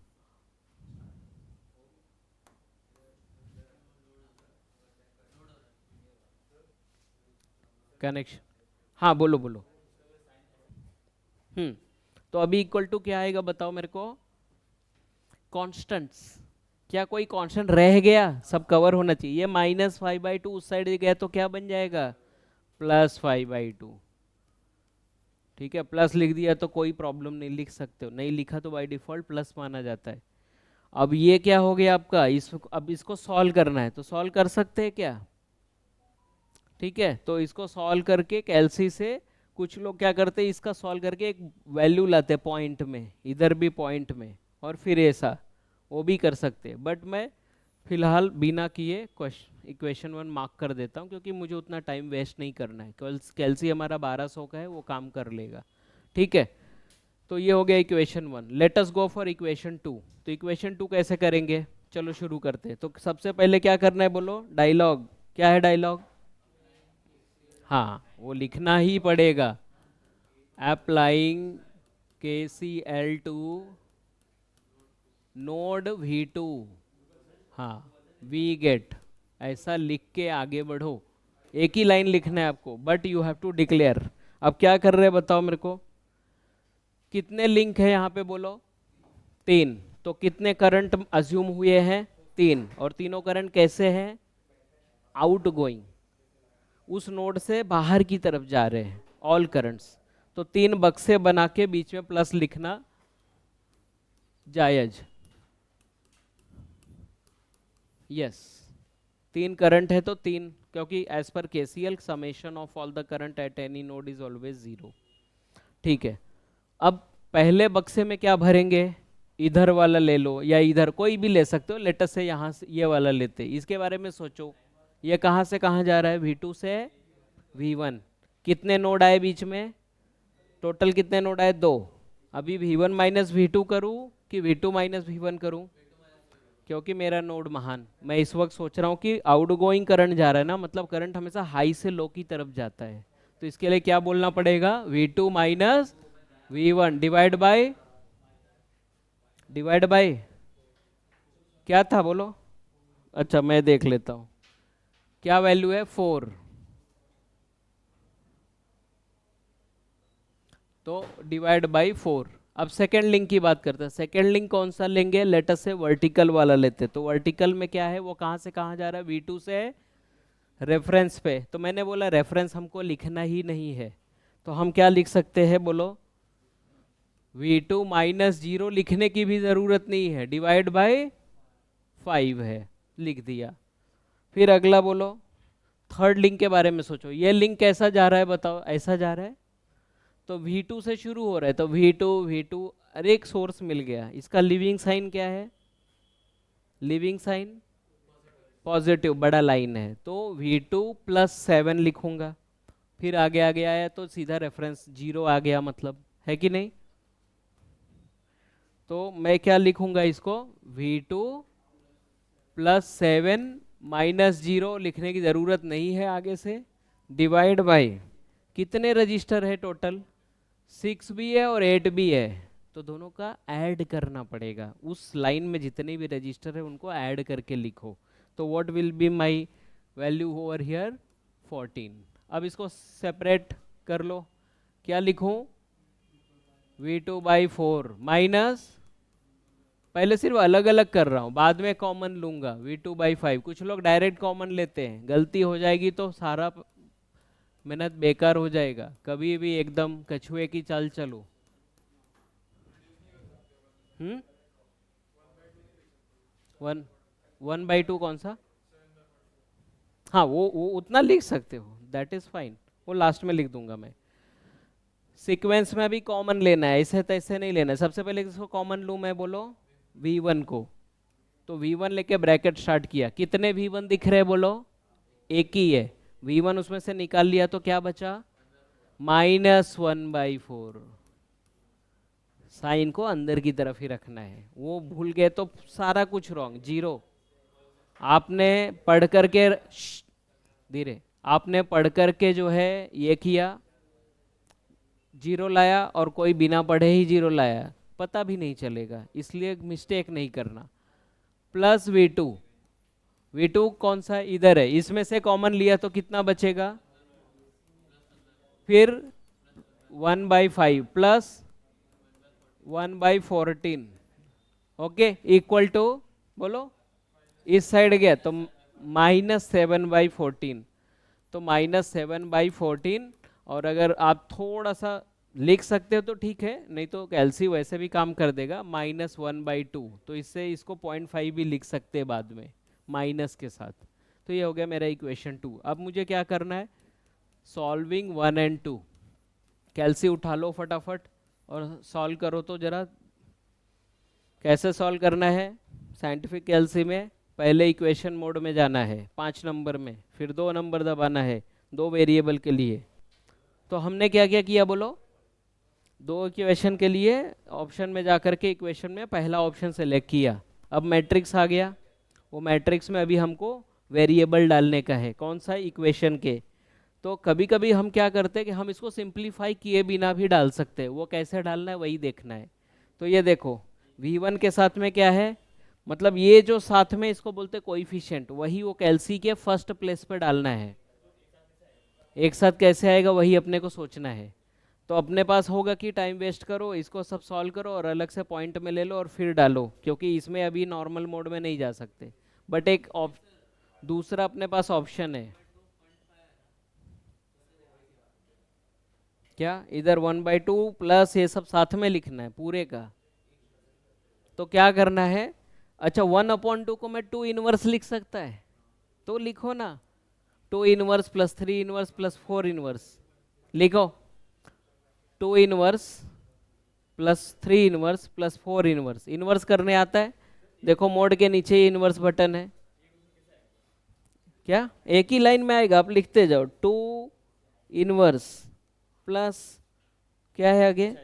कनेक्शन, हाँ बोलो बोलो। तो अभी इक्वल टू क्या आएगा बताओ मेरे को, कॉन्स्टेंट्स। क्या कोई कांस्टेंट रह गया, सब कवर होना चाहिए। ये -5/2 उस साइड गया तो क्या बन जाएगा, +5/2। ठीक है, प्लस लिख दिया तो कोई प्रॉब्लम नहीं, लिख सकते हो, नहीं लिखा तो बाय डिफॉल्ट प्लस माना जाता है। अब ये क्या हो गया आपका, अब इसको सॉल्व करना है, तो सॉल्व कर सकते हैं क्या? ठीक है, तो इसको सॉल्व करके कैलसी से कुछ लोग क्या करते हैं, इसका सॉल्व करके एक वैल्यू लाते हैं पॉइंट में, इधर भी पॉइंट में, और फिर ऐसा वो भी कर सकते हैं। बट मैं फिलहाल बिना किए इक्वेशन 1 मार्क कर देता हूँ, क्योंकि मुझे उतना टाइम वेस्ट नहीं करना है। कैलसी हमारा 1200 का है, वो काम कर लेगा। ठीक है, तो ये हो गया equation 1। Let us go for equation 2। तो इक्वेशन 2 कैसे करेंगे, चलो शुरू करते हैं। तो सबसे पहले क्या करना है बोलो, डायलॉग। क्या है डायलॉग? हाँ, वो लिखना ही पड़ेगा। Applying KCl to node V2, हाँ, वी गेट, ऐसा लिख के आगे बढ़ो। एक ही लाइन लिखना है आपको, but you have to declare. अब क्या कर रहे हैं बताओ मेरे को, कितने लिंक है यहाँ पे बोलो? 3। तो कितने करंट अज्यूम हुए हैं? 3। और तीनों करंट कैसे हैं? आउट गोइंग, उस नोड से बाहर की तरफ जा रहे हैं ऑल करंट्स। तो 3 बक्से बना के बीच में प्लस लिखना जायज। यस, 3 करंट है तो 3, क्योंकि एज पर KCL summation of all the current at any node is always 0। ठीक है, अब पहले बक्से में क्या भरेंगे? इधर वाला ले लो या इधर कोई भी ले सकते हो, लेटर से यहाँ से ये वाला लेते, इसके बारे में सोचो। ये कहाँ से कहाँ जा रहा है? V2 से V1। कितने नोड आए बीच में? टोटल कितने नोड आए? 2। अभी V1 माइनस V2 करूँ कि V2 माइनस V1 करूँ? क्योंकि मेरा नोड महान, मैं इस वक्त सोच रहा हूँ कि आउटगोइंग करंट जा रहा है ना, मतलब करंट हमेशा हाई से लो की तरफ जाता है। तो इसके लिए क्या बोलना पड़ेगा? V2 minus V1 divide by क्या था बोलो? अच्छा, मैं देख लेता हूँ, क्या वैल्यू है? 4। तो डिवाइड बाय 4। अब सेकेंड लिंक की बात करते हैं। सेकेंड लिंक कौन सा लेंगे? लेटस से वर्टिकल वाला लेते। तो वर्टिकल में क्या है, वो कहाँ से कहाँ जा रहा है? V2 से रेफरेंस पे। तो मैंने बोला रेफरेंस हमको लिखना ही नहीं है, तो हम क्या लिख सकते हैं बोलो? V2 माइनस 0 लिखने की भी ज़रूरत नहीं है, डिवाइड बाय 5 है, लिख दिया। फिर अगला बोलो, थर्ड लिंक के बारे में सोचो। ये लिंक कैसा जा रहा है बताओ? ऐसा जा रहा है, तो V2 से शुरू हो रहा है, तो V2 अरे एक सोर्स मिल गया। इसका लिविंग साइन क्या है? लिविंग साइन पॉजिटिव, बड़ा लाइन है, तो V2 प्लस 7 लिखूंगा। फिर आगे आगे आया तो सीधा रेफरेंस 0 आ गया, मतलब है कि नहीं? तो मैं क्या लिखूंगा इसको? V2 प्लस 7 माइनस 0 लिखने की ज़रूरत नहीं है आगे से, डिवाइड बाय कितने रजिस्टर है टोटल? 6 भी है और 8 भी है, तो दोनों का ऐड करना पड़ेगा। उस लाइन में जितने भी रजिस्टर है उनको ऐड करके लिखो। तो what will be my value over here? 14। अब इसको सेपरेट कर लो, क्या लिखूं? V2 बाई 4 माइनस, पहले सिर्फ अलग अलग कर रहा हूँ, बाद में कॉमन लूंगा, V2 बाई 5। कुछ लोग डायरेक्ट कॉमन लेते हैं, गलती हो जाएगी तो सारा मेहनत बेकार हो जाएगा। कभी भी एकदम कछुए की चाल चलो। 1/2 कौन सा? हाँ, वो उतना लिख सकते हो, दैट इज फाइन, वो लास्ट में लिख दूंगा मैं। सीक्वेंस में भी कॉमन लेना है, ऐसे तैसे नहीं लेना है। सबसे पहले इसको कॉमन लूँ मैं, बोलो V1 को। तो V1 लेके ब्रैकेट स्टार्ट किया, कितने V1 दिख रहे हैं बोलो? एक ही है। V1 उसमें से निकाल लिया तो क्या बचा? -1/4। साइन को अंदर की तरफ ही रखना है, वो भूल गए तो सारा कुछ रॉन्ग, 0। आपने पढ़ करके धीरे, आपने पढ़ करके जो है ये किया, 0 लाया, और कोई बिना पढ़े ही 0 लाया, पता भी नहीं चलेगा, इसलिए मिस्टेक नहीं करना। प्लस V2 कौन सा? इधर है, इसमें से कॉमन लिया तो कितना बचेगा? फिर 1/5 प्लस 1/14, ओके, इक्वल टू बोलो, इस साइड गया तो -7/14। तो -7/14, और अगर आप थोड़ा सा लिख सकते हो तो ठीक है, नहीं तो कैलसी वैसे भी काम कर देगा, -1/2, तो इससे इसको 0.5 भी लिख सकते हैं बाद में माइनस के साथ। तो ये हो गया मेरा इक्वेशन 2। अब मुझे क्या करना है, सॉल्विंग 1 एंड 2। कैलसी उठा लो फटाफट और सॉल्व करो तो जरा। कैसे सॉल्व करना है, साइंटिफिक कैलसी में पहले इक्वेशन मोड में जाना है 5 नंबर में, फिर 2 नंबर दबाना है 2 वेरिएबल के लिए। तो हमने क्या क्या किया बोलो, 2 इक्वेशन के लिए ऑप्शन में जा करके इक्वेशन में पहला ऑप्शन सेलेक्ट किया। अब मैट्रिक्स आ गया, वो मैट्रिक्स में अभी हमको वेरिएबल डालने का है, कौन सा, इक्वेशन के। तो कभी कभी हम क्या करते हैं कि हम इसको सिंप्लीफाई किए बिना भी डाल सकते हैं, वो कैसे डालना है वही देखना है। तो ये देखो V1 के साथ में क्या है, मतलब ये जो साथ में इसको बोलते हैं कोइफिशिएंट, वही वो कैलसी के फर्स्ट प्लेस पे डालना है। एक साथ कैसे आएगा वही अपने को सोचना है। तो अपने पास होगा कि टाइम वेस्ट करो, इसको सब सॉल्व करो और अलग से पॉइंट में ले लो और फिर डालो, क्योंकि इसमें अभी नॉर्मल मोड में नहीं जा सकते। बट एक दूसरा अपने पास ऑप्शन है, क्या, इधर 1/2 प्लस ये सब साथ में लिखना है पूरे का। तो क्या करना है, अच्छा 1/2 को मैं 2 इनवर्स लिख सकता है, तो लिखो ना, 2 inverse plus 3 inverse plus 4 inverse लिखो। 2 inverse plus 3 inverse plus 4 inverse, inverse करने आता है, देखो मोड के नीचे ही इनवर्स बटन है। क्या एक ही लाइन में आएगा, आप लिखते जाओ 2 इनवर्स प्लस, क्या है आगे,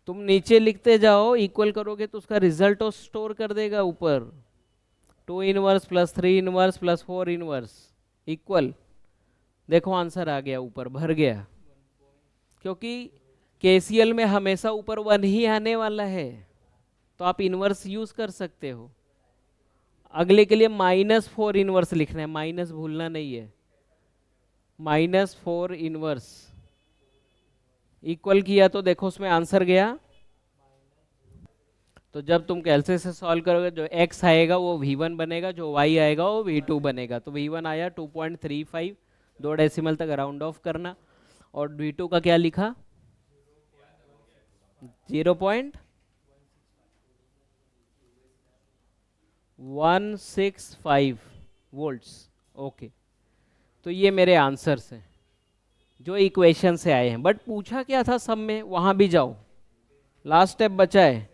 तुम नीचे लिखते जाओ, इक्वल करोगे तो उसका रिजल्ट स्टोर कर देगा ऊपर। 2 inverse plus 3 inverse plus 4 inverse equal, देखो आंसर आ गया ऊपर, भर गया। क्योंकि केसीएल में हमेशा ऊपर 1 ही आने वाला है, तो आप इनवर्स यूज कर सकते हो। अगले के लिए -4 इनवर्स लिखना है, माइनस भूलना नहीं है, -4 इनवर्स इक्वल किया तो देखो उसमें आंसर गया। तो जब तुम कैलसी से सॉल्व करोगे, जो x आएगा वो V1 बनेगा, जो y आएगा वो V2 बनेगा। तो V1 आया 2.35, 2 डेसिमल तक राउंड ऑफ करना, और V2 का क्या लिखा, 0.165 वोल्ट्स। ओके, तो ये मेरे आंसर्स हैं जो इक्वेशन से आए हैं। बट पूछा क्या था सम में, वहां भी जाओ, लास्ट स्टेप बचा है।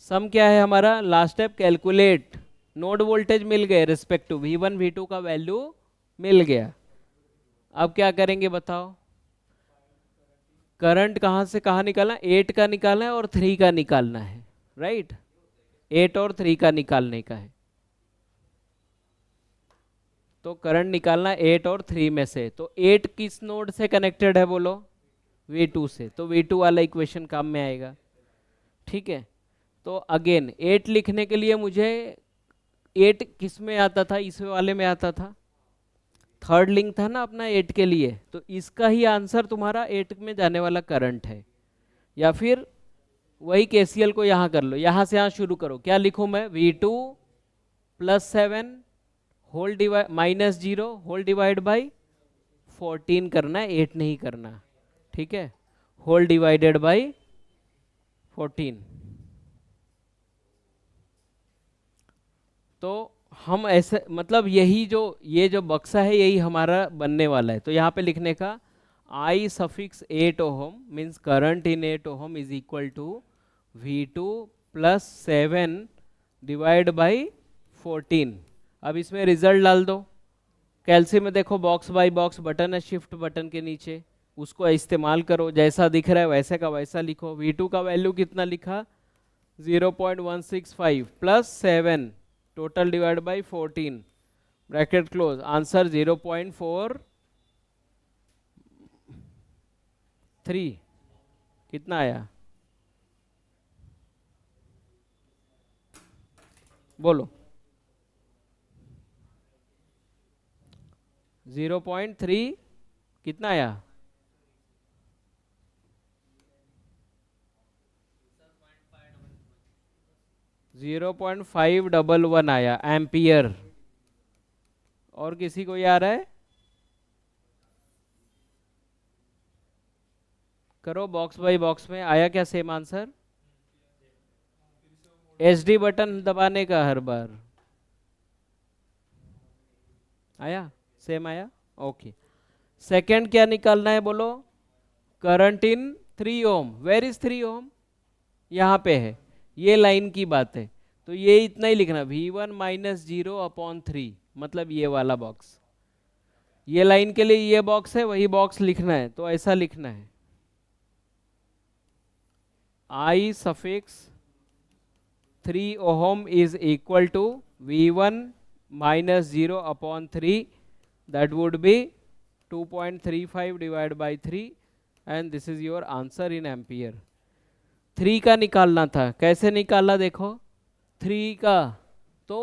सम क्या है हमारा, last step calculate, node voltage मिल गए रिस्पेक्ट टू V1 V2 का वैल्यू मिल गया। अब क्या करेंगे बताओ, करंट कहाँ से कहाँ निकालना, 8 का निकालना है और 3 का निकालना है, राइट, 8 और 3 का निकालने का है। तो करंट निकालना 8 और 3 में से, तो 8 किस नोड से कनेक्टेड है बोलो, V2 से, तो V2 वाला इक्वेशन काम में आएगा। ठीक है, तो अगेन 8 लिखने के लिए मुझे 8 किस में आता था, इस वाले में आता था, थर्ड लिंक था ना अपना 8 के लिए, तो इसका ही आंसर तुम्हारा 8 में जाने वाला करंट है। या फिर वही केसीएल को यहाँ कर लो, यहाँ से यहाँ शुरू करो, क्या लिखूं मैं, V2 +7 whole divide -0 whole divide by 14 करना है, 8 नहीं करना, ठीक है, होल डिवाइडेड बाई 14। तो हम ऐसे, मतलब यही जो ये जो बक्सा है यही हमारा बनने वाला है। तो यहाँ पे लिखने का I suffix 8 ohm means current in 8 ohm is equal to V2 +7 divide by 14। अब इसमें रिजल्ट डाल दो, कैल्सी में देखो बॉक्स बाय बॉक्स बटन है, शिफ्ट बटन के नीचे, उसको इस्तेमाल करो, जैसा दिख रहा है वैसे का वैसा लिखो। V2 का वैल्यू कितना लिखा, 0.165 plus 7 total divide by 14 bracket close, answer 0.43 कितना आया बोलो, 0.3 कितना आया, 0.511 आया एम्पियर। और किसी को ये आ रहा है, करो बॉक्स बाय बॉक्स में। आया क्या सेम आंसर? SD बटन दबाने का हर बार आया, सेम आया। ओके, सेकंड क्या निकालना है बोलो? Current in 3 ohm. Where is 3 ohm? यहाँ पे है, ये लाइन की बात है। तो ये इतना ही लिखना, V1 माइनस 0/3, मतलब ये वाला बॉक्स। ये लाइन के लिए ये बॉक्स है, वही बॉक्स लिखना है, तो ऐसा लिखना है I suffix 3 ohm is equal to V1 minus 0/3, that would be 2.35 divided by 3, and this is your answer in ampere। 3 का निकालना था, कैसे निकाला देखो? 3 का तो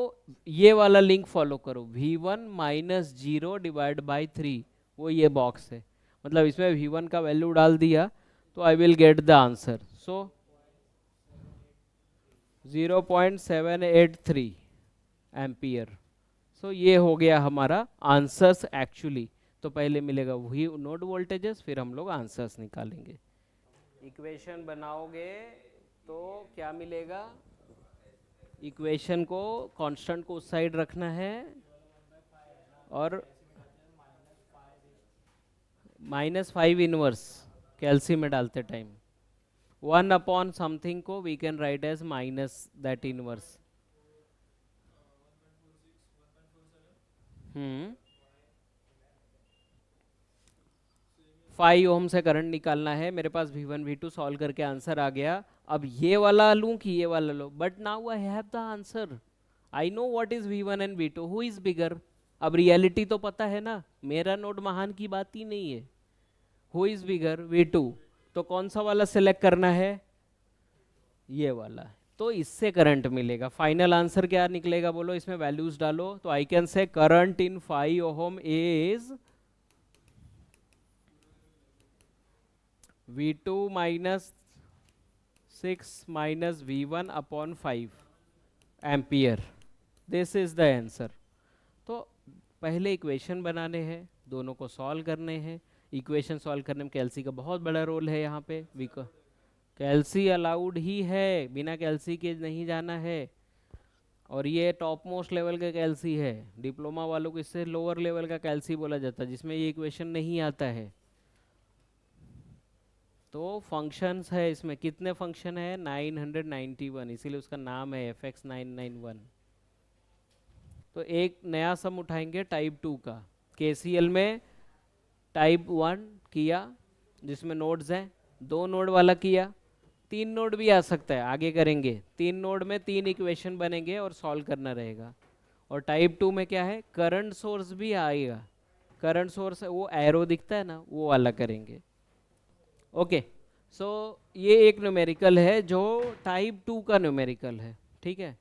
ये वाला लिंक फॉलो करो, V1 माइनस 0 डिवाइड बाई 3, वो ये बॉक्स है, मतलब इसमें V1 का वैल्यू डाल दिया तो I will get the answer. So 0.783 ampere. So ये हो गया हमारा आंसर्स एक्चुअली। तो पहले मिलेगा वही नोड वोल्टेजेस, फिर हम लोग आंसर्स निकालेंगे। इक्वेशन बनाओगे तो क्या मिलेगा? इक्वेशन को कांस्टेंट को उस साइड रखना है और -5 इनवर्स कैल्सी में डालते टाइम 1 अपॉन समथिंग को we can write as minus that inverse. 5 ohm से करंट निकालना है। मेरे पास V1 V2 सॉल्व करके आंसर आ गया। अब ये वाला लूं कि ये वाला लो? But now I have the answer. I know what is V1 and V2, who is bigger? अब रियलिटी तो पता है ना, मेरा नोड महान की बात ही नहीं है। Who is bigger? V2। तो कौन सा वाला सिलेक्ट करना है? ये वाला। तो इससे करंट मिलेगा। फाइनल आंसर क्या निकलेगा बोलो? इसमें वैल्यूज डालो। तो I can say current in 5 ohm is V2 minus 6 minus V1 upon 5 ampere. This is the answer. तो पहले इक्वेशन बनाने हैं, दोनों को सॉल्व करने हैं। इक्वेशन सॉल्व करने में कैल्सी का बहुत बड़ा रोल है यहाँ पे। कैल्सी अलाउड ही है, बिना कैल्सी के नहीं जाना है। और ये टॉप मोस्ट लेवल का कैल्सी है। डिप्लोमा वालों को इससे लोअर लेवल का कैल्सी बोला जाता है, जिसमें ये इक्वेशन नहीं आता है। तो फंक्शंस है इसमें, कितने फंक्शन है? 991, इसीलिए उसका नाम है FX991। तो एक नया सम उठाएंगे टाइप 2 का। KCL में टाइप 1 किया जिसमें नोड्स हैं, 2 नोड वाला किया, 3 नोड भी आ सकता है, आगे करेंगे। 3 नोड में 3 इक्वेशन बनेंगे और सॉल्व करना रहेगा। और टाइप 2 में क्या है? करंट सोर्स भी आएगा। करंट सोर्स वो एरो दिखता है ना, वो वाला करेंगे। ओके, सो ये एक न्यूमेरिकल है जो टाइप 2 का न्यूमेरिकल है। ठीक है,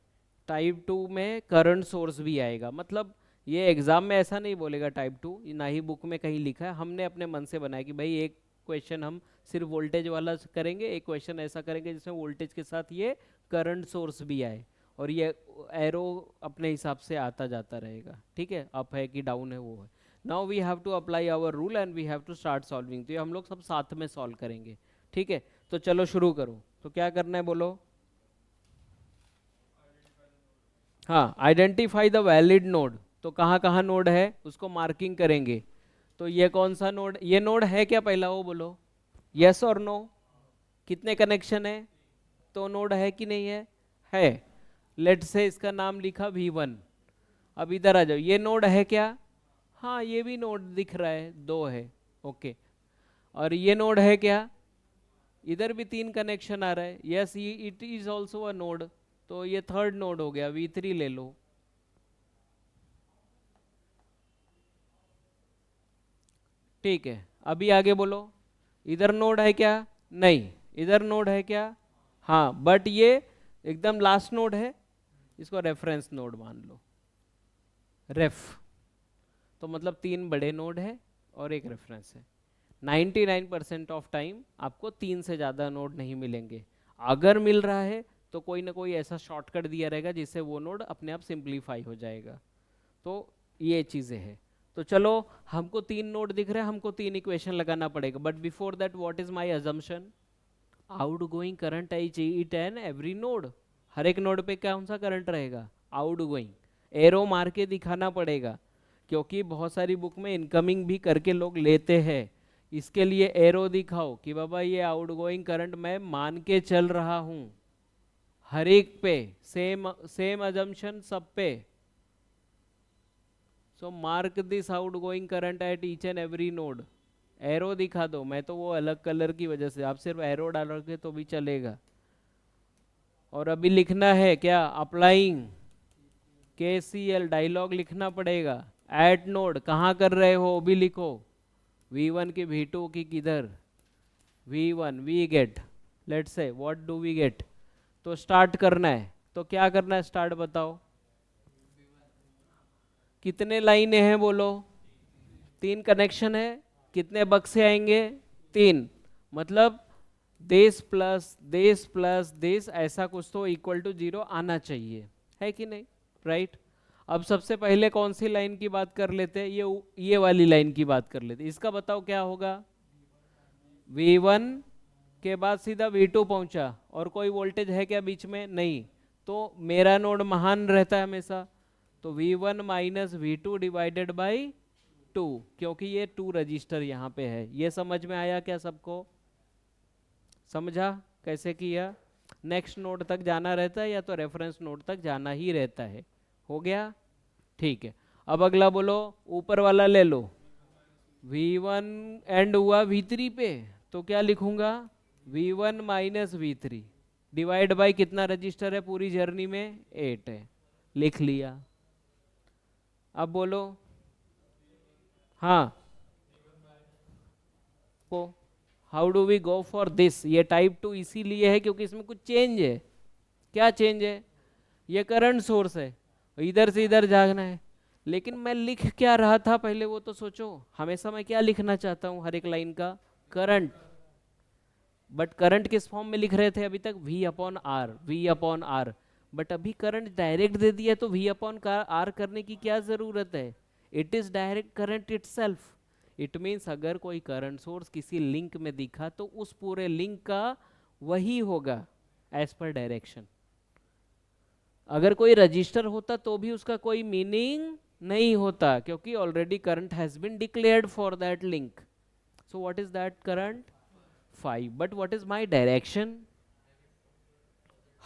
टाइप 2 में करंट सोर्स भी आएगा। मतलब ये एग्जाम में ऐसा नहीं बोलेगा टाइप 2, ना ही बुक में कहीं लिखा है, हमने अपने मन से बनाया कि भाई एक क्वेश्चन हम सिर्फ वोल्टेज वाला करेंगे, एक क्वेश्चन ऐसा करेंगे जिसमें वोल्टेज के साथ ये करंट सोर्स भी आए, और ये एरो अपने हिसाब से आता जाता रहेगा। ठीक है, अप है कि डाउन है वो है। Now we have to apply our rule and we have to start solving. तो ये हम लोग सब साथ में सॉल्व करेंगे। ठीक है, तो चलो शुरू करो। तो क्या करना है बोलो? हाँ, आइडेंटिफाई द वैलिड नोड। तो कहाँ कहाँ नोड है उसको मार्किंग करेंगे। तो ये कौन सा नोड? ये नोड है क्या पहला वो बोलो, यस और नो। कितने कनेक्शन है? तो नोड है कि नहीं है? है। लेट से इसका नाम लिखा V1। अब इधर आ जाओ, ये नोड है क्या? हाँ, ये भी नोड दिख रहा है, 2 है। ओके, और ये नोड है क्या? इधर भी 3 कनेक्शन आ रहा है, yes it is also a node. तो ये थर्ड नोड हो गया, V3 ले लो। ठीक है, अभी आगे बोलो। इधर नोड है क्या? नहीं। इधर नोड है क्या? हाँ, बट ये एकदम लास्ट नोड है, इसको रेफरेंस नोड मान लो, रेफ। तो मतलब 3 बड़े नोड है और एक रेफरेंस है। 99% ऑफ टाइम आपको 3 से ज़्यादा नोड नहीं मिलेंगे। अगर मिल रहा है तो कोई ना कोई ऐसा शॉर्टकट दिया रहेगा जिससे वो नोड अपने आप सिंप्लीफाई हो जाएगा। तो ये चीज़ें हैं। तो चलो हमको 3 नोड दिख रहे हैं, हमको 3 इक्वेशन लगाना पड़ेगा, but before that what is my assumption? Out going current I it an every node. हर एक नोड पे कौन सा करंट रहेगा? Out going. एरो मार के दिखाना पड़ेगा, क्योंकि बहुत सारी बुक में इनकमिंग भी करके लोग लेते हैं। इसके लिए एरो दिखाओ कि बाबा ये आउट गोइंग करंट मैं मान के चल रहा हूँ, हर एक पे सेम सेम अजम्पशन सब पे। So mark this out going current at each and every node. Arrow दिखा दो, मैं तो वो अलग कलर की वजह से, आप सिर्फ एरो डालोगे तो भी चलेगा। और अभी लिखना है क्या? अप्लाइंग KCL डायलॉग लिखना पड़ेगा। एट नोड कहाँ कर रहे हो वो भी लिखो, V1 की V2 की किधर? V1 we get, let's say what do we get. तो स्टार्ट करना है, तो क्या करना है स्टार्ट बताओ। कितने लाइनें हैं बोलो? 3 कनेक्शन है। कितने बक्से से आएंगे? 3। मतलब दिस ऐसा कुछ तो इक्वल टू 0 आना चाहिए, है कि नहीं? राइट। अब सबसे पहले कौन सी लाइन की बात कर लेते हैं? ये वाली लाइन की बात कर लेते हैं। इसका बताओ क्या होगा? V1 के बाद सीधा V2 पहुंचा, और कोई वोल्टेज है क्या बीच में? नहीं। तो मेरा नोड महान रहता है हमेशा, तो V1 minus V2 divided by 2, क्योंकि ये 2 रजिस्टर यहाँ पे है। ये समझ में आया क्या सबको? समझा कैसे किया? नेक्स्ट नोड तक जाना रहता है या तो रेफरेंस नोड तक जाना ही रहता है। हो गया? ठीक है। अब अगला बोलो, ऊपर वाला ले लो। V1 एंड हुआ V3 पे, तो क्या लिखूंगा? V1 minus V3 divide by कितना रजिस्टर है पूरी जर्नी में? 8 है। लिख लिया। अब बोलो। हाँ, को how do we go for this? ये टाइप 2 इसीलिए है क्योंकि इसमें कुछ चेंज है। क्या चेंज है? ये करंट सोर्स है, इधर से इधर जाना है। लेकिन मैं लिख क्या रहा था पहले वो तो सोचो। हमेशा मैं क्या लिखना चाहता हूँ हर एक लाइन का? करंट। बट करंट किस फॉर्म में लिख रहे थे अभी तक? V अपॉन आर, V अपॉन आर। बट अभी करंट डायरेक्ट दे दिया, तो V अपॉन आर करने की क्या जरूरत है? It is direct current itself. It means अगर कोई करंट सोर्स किसी लिंक में दिखा तो उस पूरे लिंक का वही होगा एज पर डायरेक्शन। अगर कोई रजिस्टर होता तो भी उसका कोई मीनिंग नहीं होता, क्योंकि already current has been declared for that link. So what is that current? 5। But what is my direction?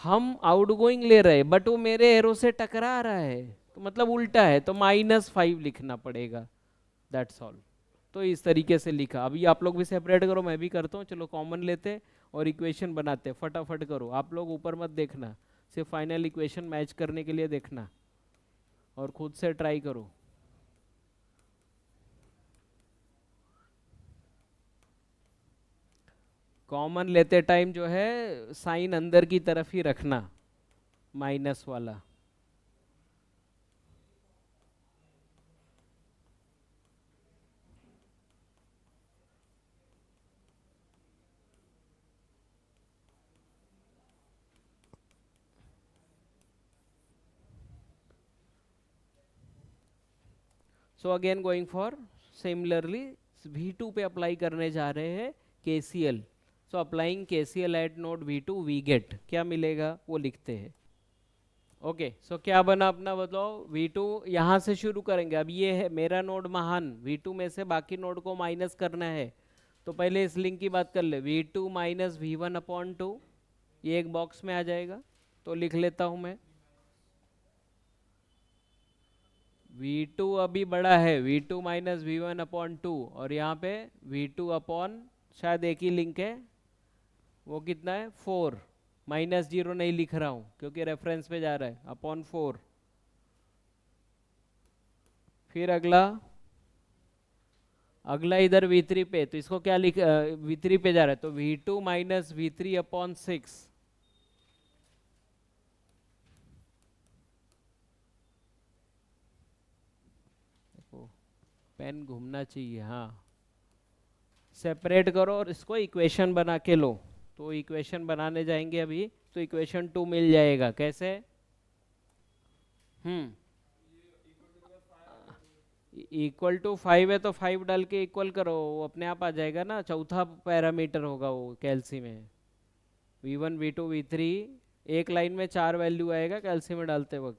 हम आउटगोइंग ले रहे हैं, बट वो मेरे एरो से टकरा रहा है, तो मतलब उल्टा है, तो -5 लिखना पड़ेगा। That's all. तो इस तरीके से लिखा। अभी आप लोग भी सेपरेट करो, मैं भी करता हूँ। चलो कॉमन लेते और इक्वेशन बनाते, फटाफट करो। आप लोग ऊपर मत देखना, सिर्फ फाइनल इक्वेशन मैच करने के लिए देखना, और खुद से ट्राई करो। कॉमन लेते टाइम जो है साइन अंदर की तरफ ही रखना, माइनस वाला। So again going for similarly V2 पे अप्लाई करने जा रहे हैं KCL। So applying KCL at node V2 we get क्या मिलेगा वो लिखते हैं। ओके, सो क्या बना अपना बताओ? V2 यहाँ से शुरू करेंगे। अब ये है मेरा नोड महान, V2 में से बाकी नोड को माइनस करना है। तो पहले इस लिंक की बात कर ले, V2 माइनस V1 अपॉन 2, ये एक बॉक्स में आ जाएगा। तो लिख लेता हूँ मैं, V2 अभी बड़ा है, V2 माइनस V1 अपॉन 2, और यहाँ पे V2 अपॉन शायद एक ही लिंक है, वो कितना है? 4। -0 नहीं लिख रहा हूँ क्योंकि रेफरेंस पे जा रहा है, अपॉन 4। फिर अगला अगला इधर V3 पे, तो इसको क्या लिख, V3 पे जा रहा है, तो V2 minus V3 upon 6। Pen घूमना चाहिए, हाँ। सेपरेट करो और इसको इक्वेशन बना के लो। तो इक्वेशन बनाने जाएंगे अभी, तो इक्वेशन 2 मिल जाएगा। कैसे? हम्म इक्वल टू 5 है तो 5 डाल के इक्वल करो, वो अपने आप आ जाएगा ना, चौथा पैरामीटर होगा वो कैल्सी में। V1 V2 V3, एक लाइन में 4 वैल्यू आएगा कैल्सी में डालते वक्त।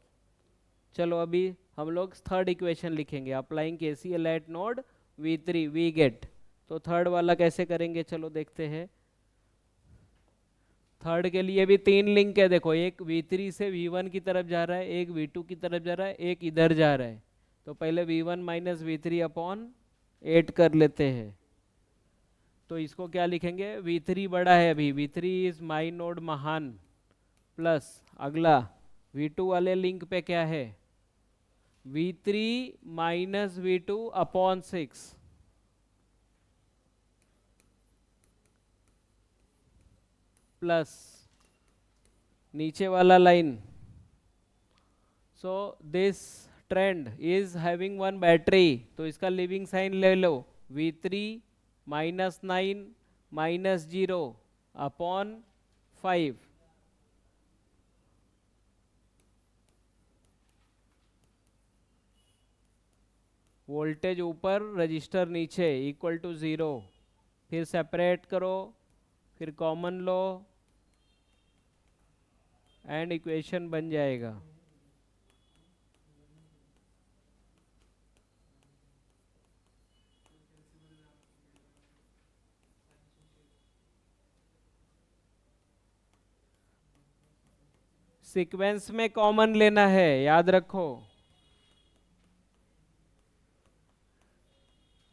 चलो अभी हम लोग थर्ड इक्वेशन लिखेंगे, applying KCL at node V3 we get. तो थर्ड वाला कैसे करेंगे, चलो देखते हैं। थर्ड के लिए भी 3 लिंक है, देखो एक V3 से V1 की तरफ जा रहा है, एक V2 की तरफ जा रहा है, एक इधर जा रहा है। तो पहले V1 माइनस V3 अपॉन 8 कर लेते हैं। तो इसको क्या लिखेंगे, V3 बड़ा है अभी, V3 इज माई नोड महान, प्लस अगला V2 वाले लिंक पे क्या है, V3 minus V2 upon 6, plus नीचे वाला line, so this trend is having one battery, तो इसका लिविंग साइन ले लो, V3 minus 9 minus 0 upon 5, voltage ऊपर रजिस्टर नीचे इक्वल टू 0, फिर सेपरेट करो, फिर कॉमन लो एंड इक्वेशन बन जाएगा। सीक्वेंस में कॉमन लेना है, याद रखो।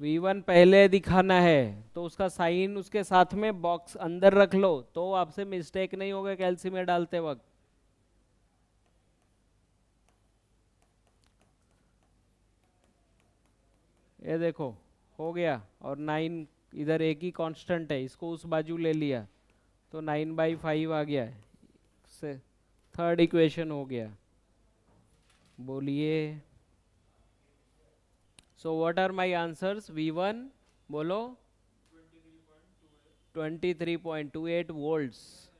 V1 पहले दिखाना है तो उसका साइन उसके साथ में बॉक्स अंदर रख लो, तो आपसे मिस्टेक नहीं होगा कैल्सी में डालते वक्त। ये देखो हो गया, और 9 इधर एक ही कांस्टेंट है, इसको उस बाजू ले लिया तो 9/5 आ गया है, से थर्ड इक्वेशन हो गया। बोलिए, so what are my answers, V1 बोलो 23.28 वोल्ट्स,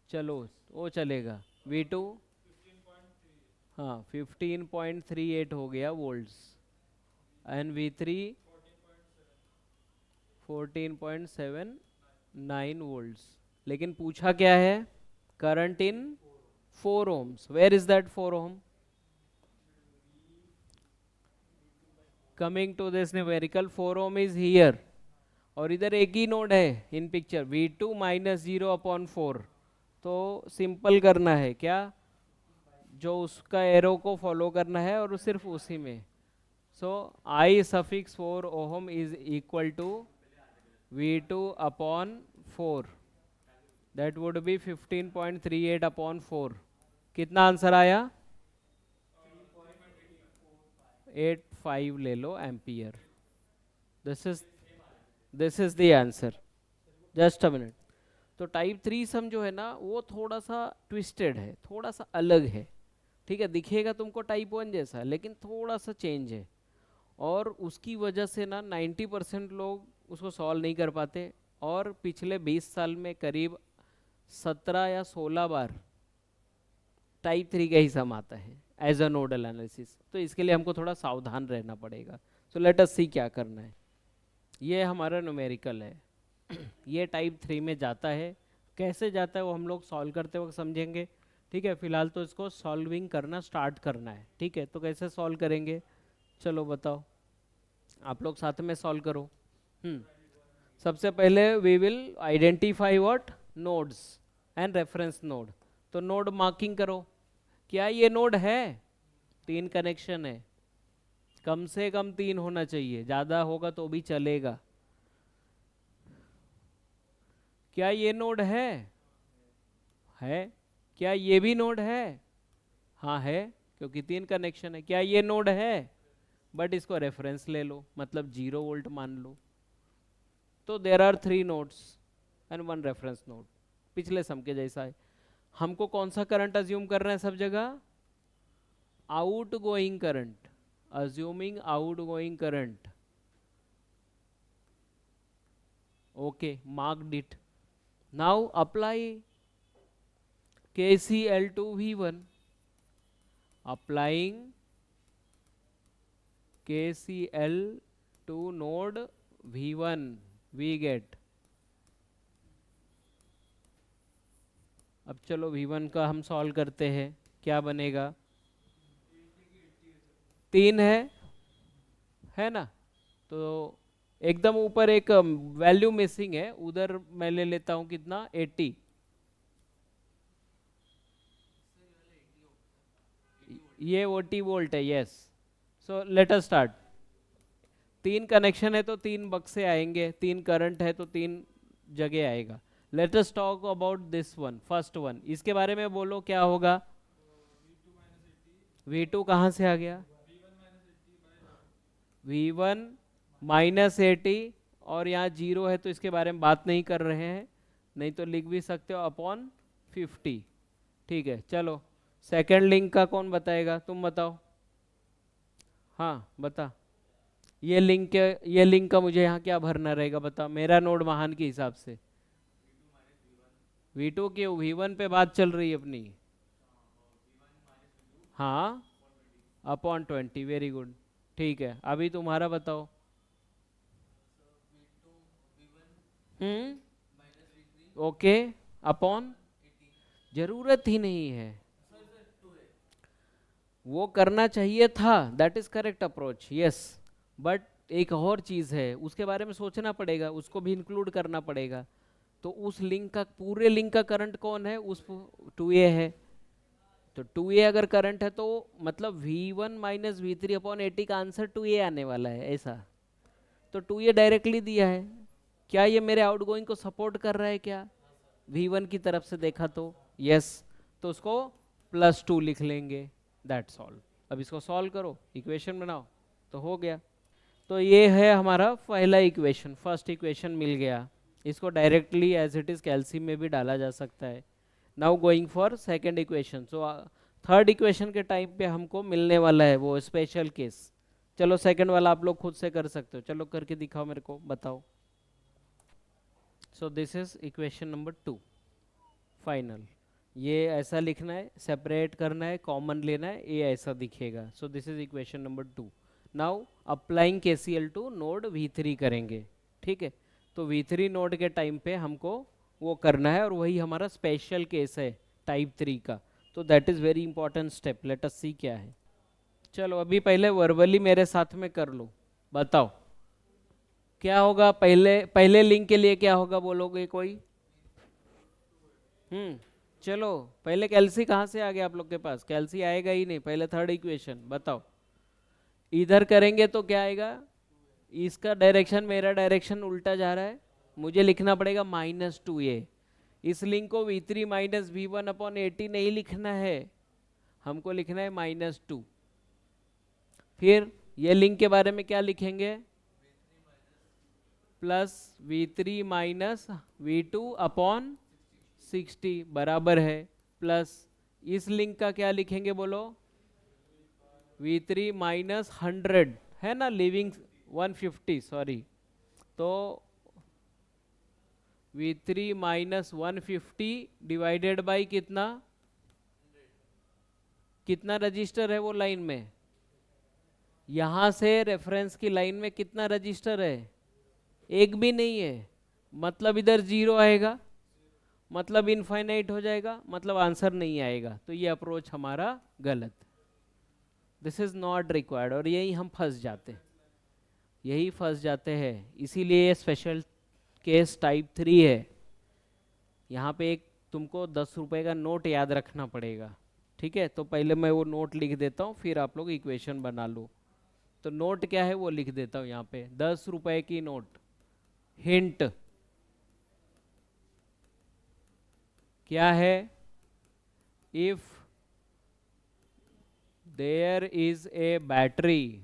चलो वो चलेगा। V2 हाँ 15.38 हो गया वोल्ट्स, एंड V3 14.79 वोल्ट्स। लेकिन पूछा क्या है, current in 4 ohms, where is that 4 ohm? Coming to this numerical 4 ohm is here, और इधर एक ही नोड है इन पिक्चर, V2 माइनस 0 अपॉन 4। तो सिंपल करना है क्या, जो उसका एरो को फॉलो करना है और सिर्फ उसी में। So I suffix 4 ohm is equal to V2 upon 4, that would be 15.38 upon 4। कितना आंसर आया, 85 ले लो ampere. This is the answer. Just a minute. तो टाइप 3 सम जो है ना वो थोड़ा सा ट्विस्टेड है, थोड़ा सा अलग है, ठीक है, दिखेगा तुमको टाइप 1 जैसा लेकिन थोड़ा सा चेंज है, और उसकी वजह से ना 90% लोग उसको सॉल्व नहीं कर पाते, और पिछले 20 साल में करीब 17 या 16 बार टाइप 3 का ही सम आता है एज अ नोडल एनालिसिस। तो इसके लिए हमको थोड़ा सावधान रहना पड़ेगा। सो लेट अस सी क्या करना है। ये हमारा न्यूमेरिकल है, ये टाइप 3 में जाता है, कैसे जाता है वो हम लोग सॉल्व करते वक्त समझेंगे, ठीक है। फिलहाल तो इसको सॉल्विंग करना स्टार्ट करना है, ठीक है। तो कैसे सॉल्व करेंगे, चलो बताओ, आप लोग साथ में सॉल्व करो। सबसे पहले we will identify what, nodes and reference node. तो नोड मार्किंग करो, क्या ये नोड है, 3 कनेक्शन है, कम से कम 3 होना चाहिए, ज़्यादा होगा तो भी चलेगा। क्या ये नोड है, क्या ये भी नोड है, हाँ है, क्योंकि 3 कनेक्शन है। क्या ये नोड है, बट इसको रेफरेंस ले लो, मतलब 0 वोल्ट मान लो। तो there are 3 nodes and 1 reference node, पिछले सम के जैसा है। हमको कौन सा करंट अज्यूम कर रहे हैं सब जगह, out going current, assuming out going current, okay, marked it. Now apply KCL to V1, applying KCL to node V1 we get, अब चलो V1 का हम सॉल्व करते हैं, क्या बनेगा, 3 है ना, तो एकदम ऊपर एक वैल्यू मिसिंग है, उधर मैं ले लेता हूँ कितना 80, ये 80 वोल्ट है, yes. So let us start, 3 connection है तो 3 बक्से आएंगे, 3 करंट है तो 3 जगह आएगा। Late us talk about this one, first one, इसके बारे में बोलो क्या होगा। V2 कहाँ से आ गया, V1 -80, और यहाँ 0 है तो इसके बारे में बात नहीं कर रहे हैं, नहीं तो लिख भी सकते हो अपॉन 50। ठीक है, चलो सेकेंड लिंक का कौन बताएगा, तुम बताओ। हाँ बता, ये लिंक का मुझे यहाँ क्या भरना रहेगा, बता, मेरा नोड महान के हिसाब से। V2 के V1 पे बात चल रही है अपनी, हाँ, अपॉन 20, वेरी गुड। ठीक है, अभी तुम्हारा बताओ। ओके, अपॉन, जरूरत ही नहीं है, वो करना चाहिए था, that is correct approach, yes, but एक और चीज है, उसके बारे में सोचना पड़ेगा, उसको भी इंक्लूड करना पड़ेगा। तो उस लिंक का, पूरे लिंक का करंट कौन है, उस 2A है, तो 2A अगर करंट है तो मतलब V1 माइनस V3 अपॉन 80 का आंसर 2A आने वाला है, ऐसा। तो 2A डायरेक्टली दिया है, क्या ये मेरे आउटगोइंग को सपोर्ट कर रहा है क्या, V1 की तरफ से देखा तो यस, तो उसको +2 लिख लेंगे, दैट्स ऑल। अब इसको सॉल्व करो, इक्वेशन बनाओ, तो हो गया। तो ये है हमारा पहला इक्वेशन, फर्स्ट इक्वेशन मिल गया, इसको डायरेक्टली एज इट इज कैल्सी में भी डाला जा सकता है। Now going for second equation, so third equation के टाइम पे हमको मिलने वाला है वो स्पेशल केस। चलो सेकंड वाला आप लोग खुद से कर सकते हो, चलो करके दिखाओ मेरे को, बताओ। सो this is equation number 2 final, ये ऐसा लिखना है, सेपरेट करना है, कॉमन लेना है, ये ऐसा दिखेगा। So this is equation number 2। Now applying KCL to node V3 करेंगे, ठीक है। तो V3 नोड के टाइम पे हमको वो करना है, और वही हमारा स्पेशल केस है टाइप 3 का, तो that is very important step, let us see क्या है। चलो अभी पहले वर्बली मेरे साथ में कर लो, बताओ क्या होगा, पहले पहले लिंक के लिए क्या होगा, बोलोगे कोई। चलो पहले कैल्सी कहाँ से आ गया आप लोग के पास, कैल्सी आएगा ही नहीं, पहले थर्ड इक्वेशन बताओ। इधर करेंगे तो क्या आएगा, इसका डायरेक्शन, मेरा डायरेक्शन उल्टा जा रहा है, मुझे लिखना पड़ेगा -2A। इस लिंक को V3 माइनस V1 अपॉन 80 नहीं लिखना है, हमको लिखना है -2। फिर ये लिंक के बारे में क्या लिखेंगे, +V3 माइनस V2 अपॉन 60 बराबर है, प्लस इस लिंक का क्या लिखेंगे बोलो, V3 माइनस 100, है ना, लिविंग 150, सॉरी, तो V3 माइनस 150 डिवाइडेड बाई कितना, कितना रजिस्टर है वो लाइन में, यहाँ से रेफरेंस की लाइन में कितना रजिस्टर है, एक भी नहीं है, मतलब इधर 0 आएगा, मतलब इनफाइनाइट हो जाएगा, मतलब आंसर नहीं आएगा, तो ये अप्रोच हमारा गलत, दिस इज नॉट रिक्वायर्ड, और यही हम फंस जाते हैं, यही फंस जाते हैं, इसीलिए स्पेशल केस टाइप 3 है। यहाँ पे एक तुमको 10 रुपए का नोट याद रखना पड़ेगा, ठीक है, तो पहले मैं वो नोट लिख देता हूँ, फिर आप लोग इक्वेशन बना लो। तो नोट क्या है वो लिख देता हूँ यहाँ पे, 10 रुपए की नोट, हिंट क्या है, if there is a battery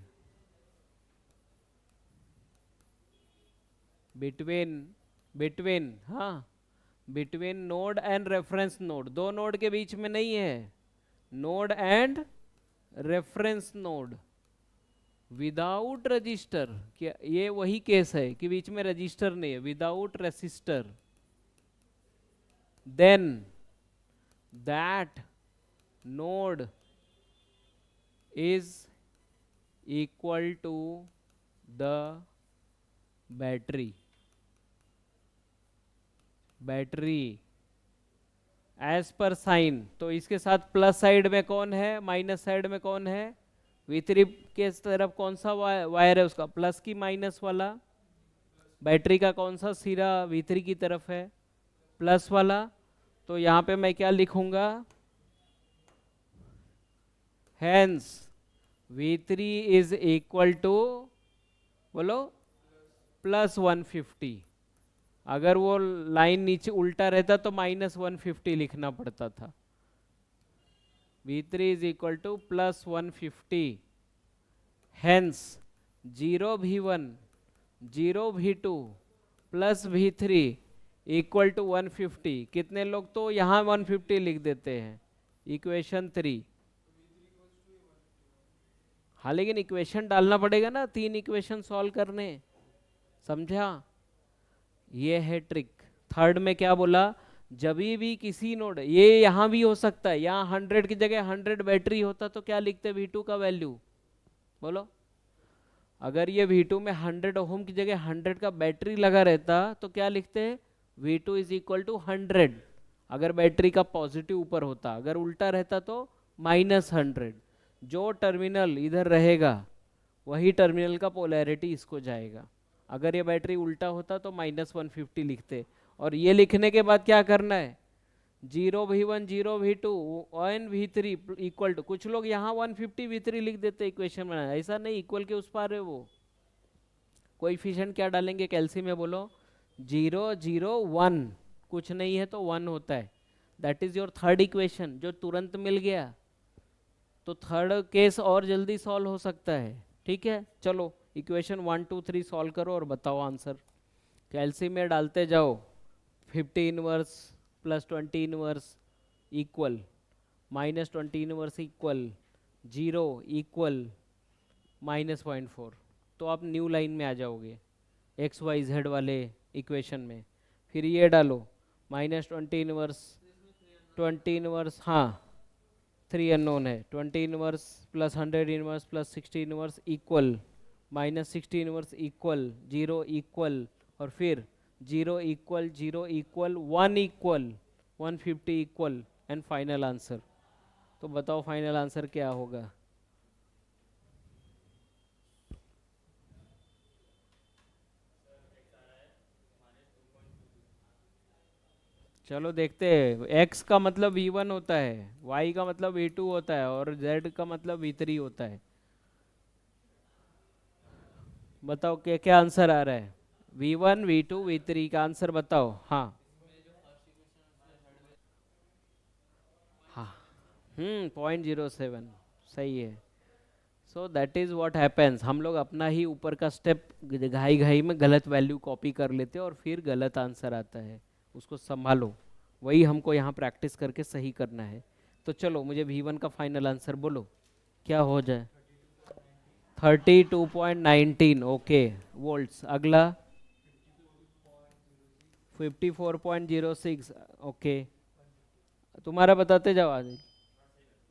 between हाँ, between node and reference node, दो नोड के बीच में नहीं है, node and reference node without register, क्या ये वही केस है कि बीच में रजिस्टर नहीं है, without resistor, then that node is equal to the battery as per. तो इसके साथ प्लस साइड में कौन है, माइनस साइड में कौन है, V3 के तरफ कौन सा वायर है उसका, प्लस की माइनस वाला। बैटरी का कौन सा सिरा V3 की तरफ है, प्लस वाला। तो यहाँ पे मैं क्या लिखूंगा, hence V3 is equal to, बोलो, +150। अगर वो लाइन नीचे उल्टा रहता तो -150 लिखना पड़ता था। V3 is equal to +150, hence 0V1 0V2 plus V3 equal to 150। कितने लोग तो यहाँ 150 लिख देते हैं, इक्वेशन 3। हाँ लेकिन इक्वेशन डालना पड़ेगा ना, 3 इक्वेशन सॉल्व करने, समझा। ये है ट्रिक। थर्ड में क्या बोला, जब भी किसी नोड, ये यहाँ भी हो सकता है, यहाँ 100 की जगह 100 बैटरी होता तो क्या लिखते V2 का वैल्यू, बोलो। अगर ये V2 में 100 ओम की जगह 100 का बैटरी लगा रहता तो क्या लिखते, V2 इज इक्वल टू 100। अगर बैटरी का पॉजिटिव ऊपर होता, अगर उल्टा रहता तो -100। जो टर्मिनल इधर रहेगा वही टर्मिनल का पोलैरिटी इसको जाएगा। अगर ये बैटरी उल्टा होता तो -150 लिखते। और ये लिखने के बाद क्या करना है, 0V1 0V2 1V3 equal to, कुछ लोग यहाँ 150 V3 लिख देते इक्वेशन में, ऐसा नहीं, इक्वल के उस पार है वो। कोएफिशिएंट क्या डालेंगे कैल्शियम में, बोलो 0 0 1, कुछ नहीं है तो 1 होता है। That is your third equation जो तुरंत मिल गया। तो थर्ड केस और जल्दी सॉल्व हो सकता है, ठीक है। चलो इक्वेशन 1 2 3 सॉल्व करो और बताओ आंसर। कैल्शियम में डालते जाओ, 50 inverse plus 20 inverse equal, -20 inverse equal, 0 equal -0.4। तो आप न्यू लाइन में आ जाओगे XYZ वाले इक्वेशन में। फिर ये डालो, -20 इनवर्स 20 इनवर्स, हाँ 3 अननोन है, 20 inverse plus 100 inverse plus 60 inverse equal, -60 inverse equal, 0 equal, और फिर 0 equal 0 equal 1 equal 150 equal, and final answer. तो बताओ फाइनल आंसर क्या होगा। चलो देखते हैं। x का मतलब V1 होता है, y का मतलब V2 होता है, और z का मतलब V3 होता है। बताओ क्या क्या आंसर आ रहा है, V1 V2 V3 का आंसर बताओ। हाँ हाँ, 0.07 सही है। So that is what happens, हम लोग अपना ही ऊपर का स्टेप घाई घाई में गलत वैल्यू कॉपी कर लेते हैं और फिर गलत आंसर आता है, उसको संभालो। वही हमको यहाँ प्रैक्टिस करके सही करना है। तो चलो मुझे V1 का फाइनल आंसर बोलो, क्या हो जाए। 32.19, ओके वोल्ट्स। अगला 54.06, ओके। तुम्हारा बताते जाओ आज।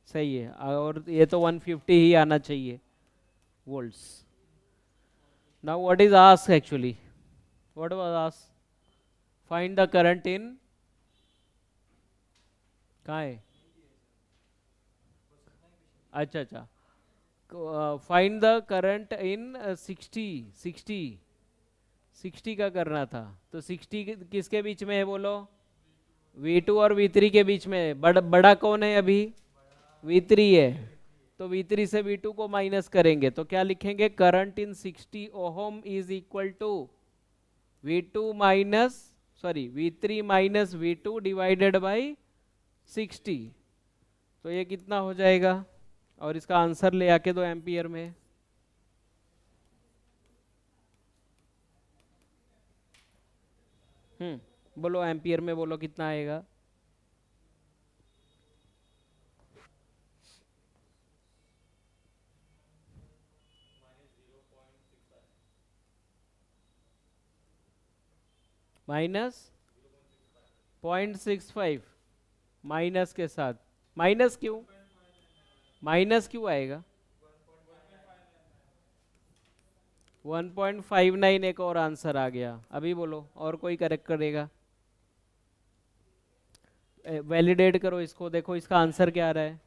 सही है, और ये तो 150 ही आना चाहिए volts. Now what is ask actually, what was ask, find the current in, कहाँ है, अच्छा अच्छा, फाइंड द करंट इन 60 60 60 का करना था। तो 60 किसके बीच में है बोलो, V2 और V3 के बीच में है। बड़ा कौन है अभी, V3 है। तो V3 से V2 को माइनस करेंगे तो क्या लिखेंगे, current in 60 ohm is equal to V2 minus, sorry V3 minus V2 divided by 60। तो ये कितना हो जाएगा, और इसका आंसर ले आके दो एम्पियर में। बोलो एम्पियर में, बोलो कितना आएगा। -0.65, माइनस के साथ, माइनस क्यों, माइनस क्यों आएगा, 1.59 एक और आंसर आ गया। अभी बोलो और कोई करेक्ट करेगा? वैलिडेट करो इसको, देखो इसका आंसर क्या आ रहा है।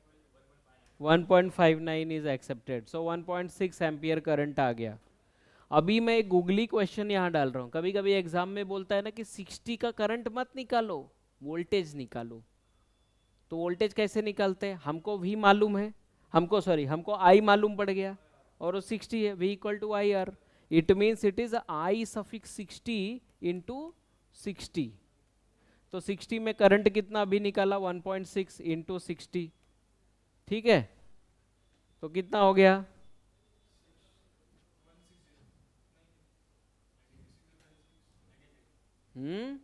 1.59 is accepted, so 1.6 ampere current आ गया। अभी मैं एक गूगली क्वेश्चन यहाँ डाल रहा हूँ। कभी कभी एग्जाम में बोलता है ना कि 60 का करंट मत निकालो, वोल्टेज निकालो। तो वोल्टेज कैसे निकालते हैं? हमको V मालूम है, हमको I मालूम पड़ गया, और वो 60 है, V equal to I R. It means it is I suffix 60 into 60। तो 60 में करंट कितना अभी निकाला? 1.6 इंटू 60, ठीक है। तो कितना हो गया? हम्म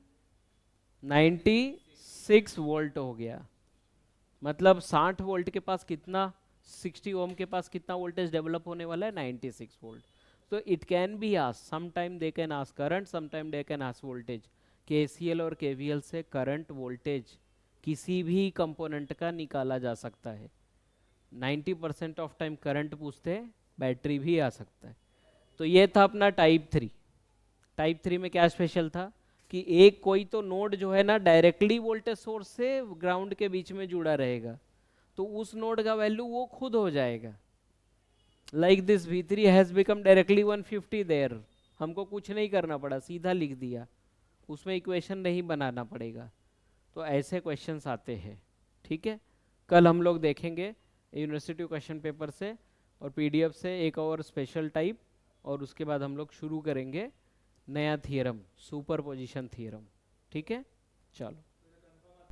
96 वोल्ट हो गया। मतलब 60 वोल्ट के पास कितना, 60 ओम के पास कितना वोल्टेज डेवलप होने वाला है? 96 वोल्ट। तो it can be asked, some time they can ask current, some time they can ask voltage. KCL और केवीएल से करंट वोल्टेज किसी भी कंपोनेंट का निकाला जा सकता है। 90% ऑफ टाइम करंट पूछते हैं, बैटरी भी आ सकता है। तो ये था अपना टाइप 3। टाइप 3 में क्या स्पेशल था कि एक कोई तो नोड जो है ना डायरेक्टली वोल्टेज सोर्स से ग्राउंड के बीच में जुड़ा रहेगा, तो उस नोड का वैल्यू वो खुद हो जाएगा। Like this V3 has become directly 150 there. हमको कुछ नहीं करना पड़ा, सीधा लिख दिया, उसमें इक्वेशन नहीं बनाना पड़ेगा। तो ऐसे क्वेश्चंस आते हैं, ठीक है। कल हम लोग देखेंगे यूनिवर्सिटी क्वेश्चन पेपर से और पीडीएफ से एक और स्पेशल टाइप, और उसके बाद हम लोग शुरू करेंगे नया थियरम, सुपरपोजिशन थियरम, ठीक है। चलो।